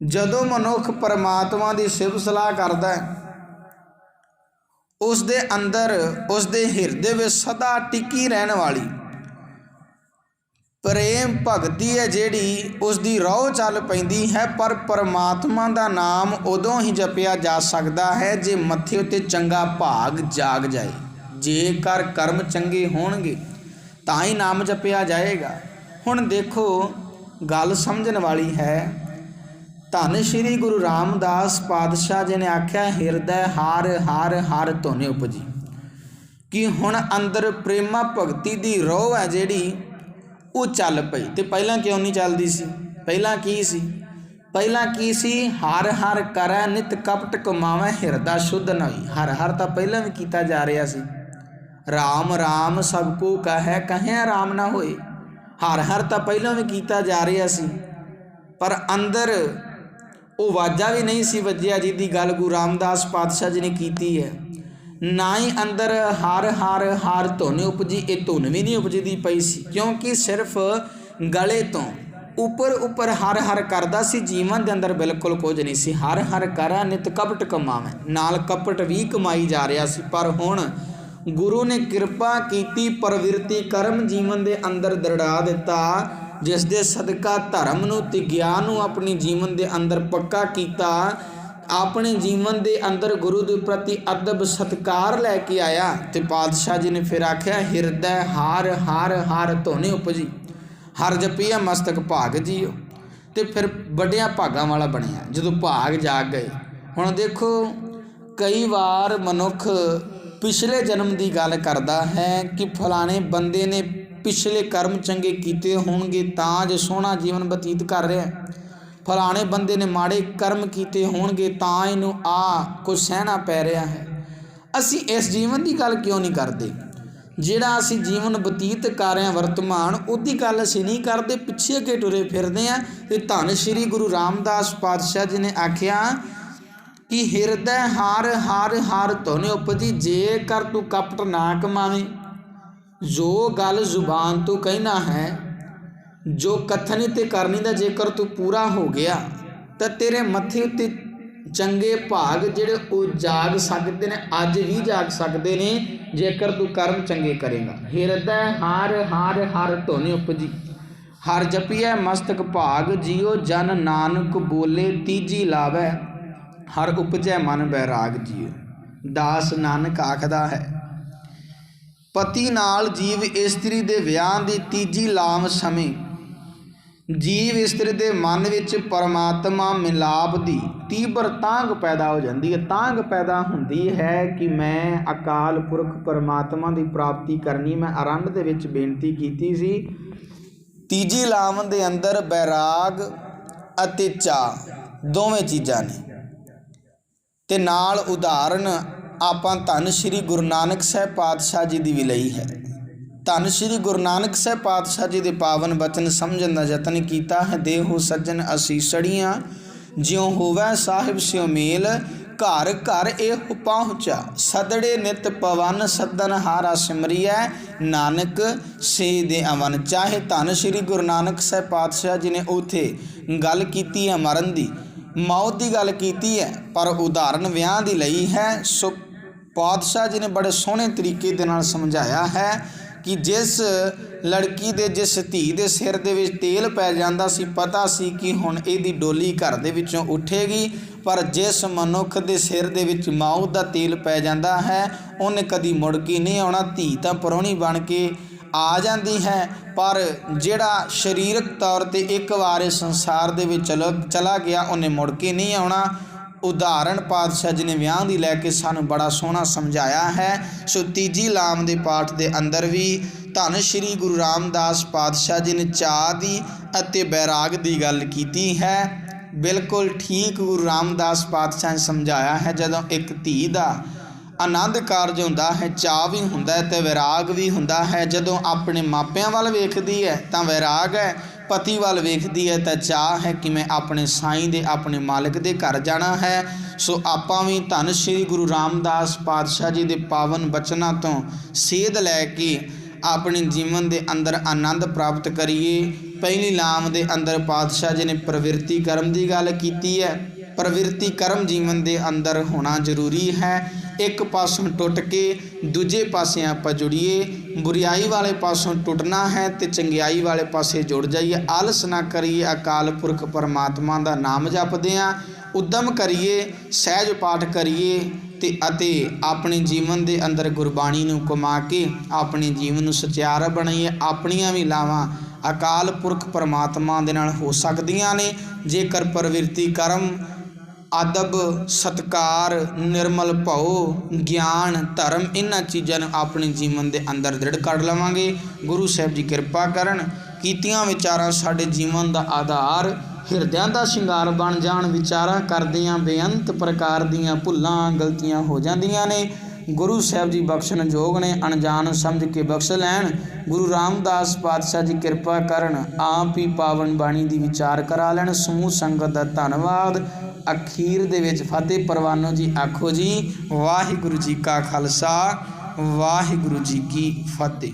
ਜਦੋਂ ਮਨੁੱਖ ਪਰਮਾਤਮਾ ਦੀ ਸਿਫਤ ਸਲਾਹ ਕਰਦਾ ਹੈ, ਉਸ ਦੇ ਅੰਦਰ ਉਸ ਦੇ ਹਿਰਦੇ ਵਿੱਚ ਸਦਾ ਟਿਕੀ ਰਹਿਣ ਵਾਲੀ ਪ੍ਰੇਮ ਭਗਤੀ ਹੈ ਜਿਹੜੀ, ਉਸ ਦੀ ਰਹੁ ਚੱਲ ਪੈਂਦੀ ਹੈ। ਪਰ ਪਰਮਾਤਮਾ ਦਾ ਨਾਮ ਉਦੋਂ ਹੀ ਜਪਿਆ ਜਾ ਸਕਦਾ ਹੈ ਜੇ ਮੱਥੇ ਉੱਤੇ ਚੰਗਾ ਭਾਗ ਜਾਗ ਜਾਏ। ਜੇਕਰ ਕਰਮ ਚੰਗੇ ਹੋਣਗੇ ਤਾਂ ਹੀ ਨਾਮ ਜਪਿਆ ਜਾਏਗਾ। ਹੁਣ ਦੇਖੋ ਗੱਲ ਸਮਝਣ ਵਾਲੀ ਹੈ। ਧੰਨ ਸ਼੍ਰੀ ਗੁਰੂ ਰਾਮਦਾਸ ਪਾਤਸ਼ਾਹ ਜੀ ਨੇ ਆਖਿਆ, ਹਿਰਦੈ ਹਾਰ ਹਾਰ ਹਾਰ ਧੁਨੀ ਉਪਜੀ, ਕਿ ਹੁਣ ਅੰਦਰ ਪ੍ਰੇਮਾ ਭਗਤੀ ਦੀ ਰੋਹ ਹੈ ਜਿਹੜੀ ਉਹ ਚੱਲ ਪਈ। ਤੇ ਪਹਿਲਾਂ ਕਿਉਂ ਨਹੀਂ ਚੱਲਦੀ ਸੀ? ਪਹਿਲਾਂ ਕੀ ਸੀ? ਪਹਿਲਾਂ ਕੀ ਸੀ? ਹਰ ਹਰ ਕਰੈ ਨਿਤ ਕਪਟ ਕਮਾਵੈ, ਹਿਰਦਾ ਸ਼ੁੱਧ ਨ ਹੋਈ। ਹਰ ਹਰ ਤਾਂ ਪਹਿਲਾਂ ਵੀ ਕੀਤਾ ਜਾ ਰਿਹਾ ਸੀ। ਰਾਮ ਰਾਮ ਸਭ ਕੋ ਕਹੈ, ਕਹੈ ਰਾਮ ਨਾ ਹੋਏ। ਹਰ ਹਰ ਤਾਂ ਪਹਿਲਾਂ ਵੀ ਕੀਤਾ ਜਾ ਰਿਹਾ ਸੀ, ਪਰ ਅੰਦਰ ਉਹ ਵਾਜਾ ਵੀ ਨਹੀਂ ਸੀ ਵੱਜਿਆ ਜਿਹਦੀ ਗੱਲ ਗੁਰੂ ਰਾਮਦਾਸ ਪਾਤਸ਼ਾਹ ਜੀ ਨੇ ਕੀਤੀ ਹੈ। ਨਾ ਹੀ ਅੰਦਰ ਹਰ ਹਰ ਹਰ ਧੁਨ ਉਪਜੀ, ਇਹ ਧੁਨ ਵੀ ਨਹੀਂ ਉਪਜਦੀ ਪਈ ਸੀ, ਕਿਉਂਕਿ ਸਿਰਫ ਗਲੇ ਤੋਂ ਉੱਪਰ ਹਰ ਹਰ ਕਰਦਾ ਸੀ। ਜੀਵਨ ਦੇ ਅੰਦਰ ਬਿਲਕੁਲ ਕੁਝ ਨਹੀਂ ਸੀ। ਹਰ ਹਰ ਕਰਾ ਨਿਤ ਕਪਟ ਕਮਾਵੇਂ, ਨਾਲ ਕਪਟ ਵੀ ਕਮਾਈ ਜਾ ਰਿਹਾ ਸੀ। ਪਰ ਹੁਣ ਗੁਰੂ ਨੇ ਕਿਰਪਾ ਕੀਤੀ, ਪ੍ਰਵਿਰਤੀ ਕਰਮ ਜੀਵਨ ਦੇ ਅੰਦਰ ਦਰੜਾ ਦਿੱਤਾ, ਜਿਸ ਦੇ ਸਦਕਾ ਧਰਮ ਨੂੰ ਤੇ ਗਿਆਨ ਨੂੰ ਆਪਣੀ ਜੀਵਨ ਦੇ ਅੰਦਰ ਪੱਕਾ ਕੀਤਾ। ਆਪਣੇ ਜੀਵਨ ਦੇ ਅੰਦਰ ਗੁਰੂ ਦੇ ਪ੍ਰਤੀ ਅਦਬ ਸਤਿਕਾਰ ਲੈ ਕੇ ਆਇਆ। ਤੇ ਪਾਤਸ਼ਾਹ ਜੀ ਨੇ ਫਿਰ ਆਖਿਆ, ਹਿਰਦੈ ਹਾਰ ਹਾਰ ਹਾਰ ਧੁਨੀ ਉਪਜੀ, ਹਰ ਜਪੀਆ ਮਸਤਕ ਭਾਗ ਜੀਓ। ਤੇ ਫਿਰ ਵੱਡਿਆਂ ਭਾਗਾਂ ਵਾਲਾ ਬਣਿਆ ਜਦੋਂ ਭਾਗ ਜਾਗ ਗਏ। ਹੁਣ ਦੇਖੋ ਕਈ ਵਾਰ ਮਨੁੱਖ ਪਿਛਲੇ ਜਨਮ ਦੀ ਗੱਲ ਕਰਦਾ ਹੈ ਕਿ ਫਲਾਣੇ ਬੰਦੇ ਨੇ ਪਿਛਲੇ ਕਰਮ ਚੰਗੇ ਕੀਤੇ ਹੋਣਗੇ ਤਾਂ ਜੋ ਸੋਹਣਾ ਜੀਵਨ ਬਤੀਤ ਕਰ ਰਿਹਾ। ਫਲਾਣੇ ਬੰਦੇ ਨੇ ਮਾੜੇ ਕਰਮ ਕੀਤੇ ਹੋਣਗੇ ਤਾਂ ਇਹਨੂੰ ਕੁਝ ਸਹਿਣਾ ਪੈ ਰਿਹਾ ਹੈ। ਅਸੀਂ ਇਸ ਜੀਵਨ ਦੀ ਗੱਲ ਕਿਉਂ ਨਹੀਂ ਕਰਦੇ? ਜਿਹੜਾ ਅਸੀਂ ਜੀਵਨ ਬਤੀਤ ਕਰ ਰਹੇ ਹਾਂ ਵਰਤਮਾਨ, ਉਹਦੀ ਗੱਲ ਅਸੀਂ ਨਹੀਂ ਕਰਦੇ, ਪਿੱਛੇ ਅੱਗੇ ਟੁਰੇ ਫਿਰਦੇ ਹਾਂ। ਤੇ ਧੰਨ ਸ਼੍ਰੀ ਗੁਰੂ ਰਾਮਦਾਸ ਪਾਤਸ਼ਾਹ ਜੀ ਨੇ ਆਖਿਆ ਕਿ ਹਿਰਦੈ ਹਾਰ ਹਾਰ ਹਾਰ ਧੁਨ ਉਪਜੀ, ਜੇਕਰ ਤੂੰ ਕਪਟ ਨਾ ਕਮਾਵੇਂ, ਜੋ ਗੱਲ ਜ਼ੁਬਾਨ ਤੋਂ ਕਹਿਣਾ ਹੈ, ਜੋ ਕਥਨੀ ਤੇ ਕਰਨੀ ਦਾ ਜੇਕਰ ਤੂੰ ਪੂਰਾ ਹੋ ਗਿਆ ਤਾਂ ਤੇਰੇ ਮੱਥੇ ਉੱਤੇ ਚੰਗੇ ਭਾਗ ਜਿਹੜੇ ਉਹ ਜਾਗ ਸਕਦੇ ਨੇ, ਅੱਜ ਵੀ ਜਾਗ ਸਕਦੇ ਨੇ, ਜੇਕਰ ਤੂੰ ਕਰਮ ਚੰਗੇ ਕਰੇਗਾ। ਹਿਰਦੈ ਹਾਰ ਹਾਰ ਹਾਰ ਧੁਨ ਉਪਜੀ, ਹਰ ਜਪੀਐ ਮਸਤਕ ਭਾਗ, ਜਿਉ ਜਨ ਨਾਨਕ ਬੋਲੇ ਤੀਜੀ ਲਾਵੈ, ਹਰ ਉਪਜੈ ਮਨ ਬੈਰਾਗ ਜਿਉ। ਦਾਸ ਨਾਨਕ ਆਖਦਾ ਹੈ, ਪਤੀ ਨਾਲ ਜੀਵ ਇਸਤਰੀ ਦੇ ਵਿਆਹ ਦੀ ਤੀਜੀ ਲਾਮ ਸਮੇਂ ਜੀਵ ਇਸਤਰੀ ਦੇ ਮਨ ਵਿੱਚ ਪਰਮਾਤਮਾ ਮਿਲਾਪ ਦੀ ਤੀਬਰ ਤਾਂਘ ਪੈਦਾ ਹੋ ਜਾਂਦੀ ਹੈ। ਤਾਂਘ ਪੈਦਾ ਹੁੰਦੀ ਹੈ ਕਿ ਮੈਂ ਅਕਾਲ ਪੁਰਖ ਪਰਮਾਤਮਾ ਦੀ ਪ੍ਰਾਪਤੀ ਕਰਨੀ। ਮੈਂ ਆਰੰਭ ਦੇ ਵਿੱਚ ਬੇਨਤੀ ਕੀਤੀ ਸੀ, ਤੀਜੀ ਲਾਮ ਦੇ ਅੰਦਰ ਬੈਰਾਗ ਅਤੇ ਚਾਅ ਦੋਵੇਂ ਚੀਜ਼ਾਂ ਨੇ। ਤੇ ਨਾਲ ਉਦਾਹਰਨ ਆਪਾਂ ਧੰਨ ਸ਼੍ਰੀ ਗੁਰੂ ਨਾਨਕ ਸਾਹਿਬ ਪਾਤਸ਼ਾਹ ਜੀ ਦੀ ਵੀ ਲਈ ਹੈ। ਧੰਨ ਸ਼੍ਰੀ ਗੁਰੂ ਨਾਨਕ ਸਾਹਿਬ ਪਾਤਸ਼ਾਹ ਜੀ ਦੇ ਪਾਵਨ ਬਚਨ ਸਮਝਣ ਦਾ ਯਤਨ ਕੀਤਾ ਹੈ। ਦੇਹੋ ਸੱਜਣ ਅਸੀਸੜੀਆਂ, ਜਿਉ ਹੋਵੈ ਸਾਹਿਬ ਸਿਉ ਮੇਲ, ਘਰ ਘਰ ਇਹ ਪਹੁੰਚਾ, ਸਦੜੇ ਨਿਤ ਪਵਨ, ਸੱਦਨ ਹਾਰਾ ਸਿਮਰੀਐ, ਨਾਨਕ ਸੇ ਦੇ ਅਵਨ। ਚਾਹੇ ਧੰਨ ਸ਼੍ਰੀ ਗੁਰੂ ਨਾਨਕ ਸਾਹਿਬ ਪਾਤਸ਼ਾਹ ਜੀ ਨੇ ਉੱਥੇ ਗੱਲ ਕੀਤੀ ਹੈ ਮਰਨ ਦੀ, ਮੌਤ ਦੀ ਗੱਲ ਕੀਤੀ ਹੈ, ਪਰ ਉਦਾਹਰਨ ਵਿਆਹ ਦੀ ਲਈ ਹੈ। ਸੋ ਪਾਤਸ਼ਾਹ ਜੀ ਨੇ ਬੜੇ ਸੋਹਣੇ ਤਰੀਕੇ ਦੇ ਨਾਲ ਸਮਝਾਇਆ ਹੈ ਕਿ ਜਿਸ ਲੜਕੀ ਦੇ ਜਿਸ ਧੀ ਦੇ ਸਿਰ ਦੇ ਵਿੱਚ ਤੇਲ ਪੈ ਜਾਂਦਾ ਸੀ, ਪਤਾ ਸੀ ਕਿ ਹੁਣ ਇਹਦੀ ਡੋਲੀ ਘਰ ਦੇ ਵਿੱਚੋਂ ਉੱਠੇਗੀ। ਪਰ ਜਿਸ ਮਨੁੱਖ ਦੇ ਸਿਰ ਦੇ ਵਿੱਚ ਮੌਤ ਦਾ ਤੇਲ ਪੈ ਜਾਂਦਾ ਹੈ, ਉਹਨੇ ਕਦੀ ਮੁੜ ਕੇ ਨਹੀਂ ਆਉਣਾ। ਧੀ ਤਾਂ ਪ੍ਰਾਹੁਣੀ ਬਣ ਕੇ ਆ ਜਾਂਦੀ ਹੈ, ਪਰ ਜਿਹੜਾ ਸਰੀਰਕ ਤੌਰ 'ਤੇ ਇੱਕ ਵਾਰ ਇਸ ਸੰਸਾਰ ਦੇ ਵਿੱਚ ਚਲਾ ਗਿਆ, ਉਹਨੇ ਮੁੜ ਕੇ ਨਹੀਂ ਆਉਣਾ। ਉਦਾਹਰਣ ਪਾਤਸ਼ਾਹ ਜੀ ਨੇ ਵਿਆਹ ਦੀ ਲੈ ਕੇ ਸਾਨੂੰ ਬੜਾ ਸੋਹਣਾ ਸਮਝਾਇਆ ਹੈ। ਸੋ ਤੀਜੀ ਲਾਮ ਦੇ ਪਾਠ ਦੇ ਅੰਦਰ ਵੀ ਧੰਨ ਸ਼੍ਰੀ ਗੁਰੂ ਰਾਮਦਾਸ ਪਾਤਸ਼ਾਹ ਜੀ ਨੇ ਚਾਅ ਦੀ ਅਤੇ ਬੈਰਾਗ ਦੀ ਗੱਲ ਕੀਤੀ ਹੈ। ਬਿਲਕੁਲ ਠੀਕ ਗੁਰੂ ਰਾਮਦਾਸ ਪਾਤਸ਼ਾਹ ਨੇ ਸਮਝਾਇਆ ਹੈ। ਜਦੋਂ ਇੱਕ ਧੀ ਦਾ ਆਨੰਦ ਕਾਰਜ ਹੁੰਦਾ ਹੈ, ਚਾਅ ਵੀ ਹੁੰਦਾ ਹੈ ਅਤੇ ਵੈਰਾਗ ਵੀ ਹੁੰਦਾ ਹੈ। ਜਦੋਂ ਆਪਣੇ ਮਾਪਿਆਂ ਵੱਲ ਵੇਖਦੀ ਹੈ ਤਾਂ ਵੈਰਾਗ ਹੈ, ਪਤੀ ਵੱਲ ਵੇਖਦੀ ਹੈ ਤਾਂ ਚਾਅ ਹੈ ਕਿ ਮੈਂ ਆਪਣੇ ਸਾਈਂ ਦੇ, ਆਪਣੇ ਮਾਲਕ ਦੇ ਘਰ ਜਾਣਾ ਹੈ। ਸੋ ਆਪਾਂ ਵੀ ਧੰਨ ਸ਼੍ਰੀ ਗੁਰੂ ਰਾਮਦਾਸ ਪਾਤਸ਼ਾਹ ਜੀ ਦੇ ਪਾਵਨ ਬਚਨਾਂ ਤੋਂ ਸੇਧ ਲੈ ਕੇ ਆਪਣੇ ਜੀਵਨ ਦੇ ਅੰਦਰ ਆਨੰਦ ਪ੍ਰਾਪਤ ਕਰੀਏ। ਪਹਿਲੀ ਲਾਮ ਦੇ ਅੰਦਰ ਪਾਤਸ਼ਾਹ ਜੀ ਨੇ ਪ੍ਰਵਿਰਤੀ ਕਰਮ ਦੀ ਗੱਲ ਕੀਤੀ ਹੈ। ਪ੍ਰਵਿਰਤੀ ਕਰਮ ਜੀਵਨ ਦੇ ਅੰਦਰ ਹੋਣਾ ਜ਼ਰੂਰੀ ਹੈ। ਇੱਕ ਪਾਸੋਂ ਟੁੱਟ ਕੇ ਦੂਜੇ ਪਾਸੇ ਆਪਾਂ ਜੁੜੀਏ। ਬੁਰਿਆਈ ਵਾਲੇ ਪਾਸੋਂ ਟੁੱਟਣਾ ਹੈ ਅਤੇ ਚੰਗਿਆਈ ਵਾਲੇ ਪਾਸੇ ਜੁੜ ਜਾਈਏ। ਆਲਸ ਨਾ ਕਰੀਏ, ਅਕਾਲ ਪੁਰਖ ਪਰਮਾਤਮਾ ਦਾ ਨਾਮ ਜਪਦੇ ਹਾਂ। ਉਦਮ ਕਰੀਏ, ਸਹਿਜ ਪਾਠ ਕਰੀਏ ਅਤੇ ਆਪਣੇ ਜੀਵਨ ਦੇ ਅੰਦਰ ਗੁਰਬਾਣੀ ਨੂੰ ਕਮਾ ਕੇ ਆਪਣੇ ਜੀਵਨ ਨੂੰ ਸੁਚਾਰੂ ਬਣਾਈਏ। ਆਪਣੀਆਂ ਵੀ ਲਾਵਾਂ ਅਕਾਲ ਪੁਰਖ ਪਰਮਾਤਮਾ ਦੇ ਨਾਲ ਹੋ ਸਕਦੀਆਂ ਨੇ ਜੇਕਰ ਪ੍ਰਵਿਰਤੀ ਕਰਮ, ਅਦਬ, ਸਤਿਕਾਰ, ਨਿਰਮਲ ਭਉ, ਗਿਆਨ, ਧਰਮ, ਇਹਨਾਂ ਚੀਜ਼ਾਂ ਨੂੰ ਆਪਣੇ ਜੀਵਨ ਦੇ ਅੰਦਰ ਦ੍ਰਿੜ ਕਰ ਲਵਾਂਗੇ। ਗੁਰੂ ਸਾਹਿਬ ਜੀ ਕਿਰਪਾ ਕਰਨ। ਕੀਤੀਆਂ ਵਿਚਾਰਾਂ ਸਾਡੇ ਜੀਵਨ ਦਾ ਆਧਾਰ, ਹਿਰਦਿਆਂ ਦਾ ਸ਼ਿੰਗਾਰ ਬਣ ਜਾਣ। ਵਿਚਾਰਾਂ ਕਰਦਿਆਂ ਬੇਅੰਤ ਪ੍ਰਕਾਰ ਦੀਆਂ ਭੁੱਲਾਂ ਗਲਤੀਆਂ ਹੋ ਜਾਂਦੀਆਂ ਨੇ। ਗੁਰੂ ਸਾਹਿਬ ਜੀ ਬਖਸ਼ਣ ਯੋਗ ਨੇ, ਅਣਜਾਣ ਸਮਝ ਕੇ ਬਖਸ਼ ਲੈਣ। ਗੁਰੂ ਰਾਮਦਾਸ ਪਾਤਸ਼ਾਹ ਜੀ ਕਿਰਪਾ ਕਰਨ, ਆਪ ਹੀ ਪਾਵਨ ਬਾਣੀ ਦੀ ਵਿਚਾਰ ਕਰਾ ਲੈਣ। ਸਮੂਹ ਸੰਗਤ ਦਾ ਧੰਨਵਾਦ। ਅਖੀਰ ਦੇ ਵਿੱਚ ਫਤਿਹ ਪ੍ਰਵਾਨੋ ਜੀ ਆਖੋ ਜੀ। ਵਾਹਿਗੁਰੂ ਜੀ ਕਾ ਖਾਲਸਾ, ਵਾਹਿਗੁਰੂ ਜੀ ਕੀ ਫਤਿਹ।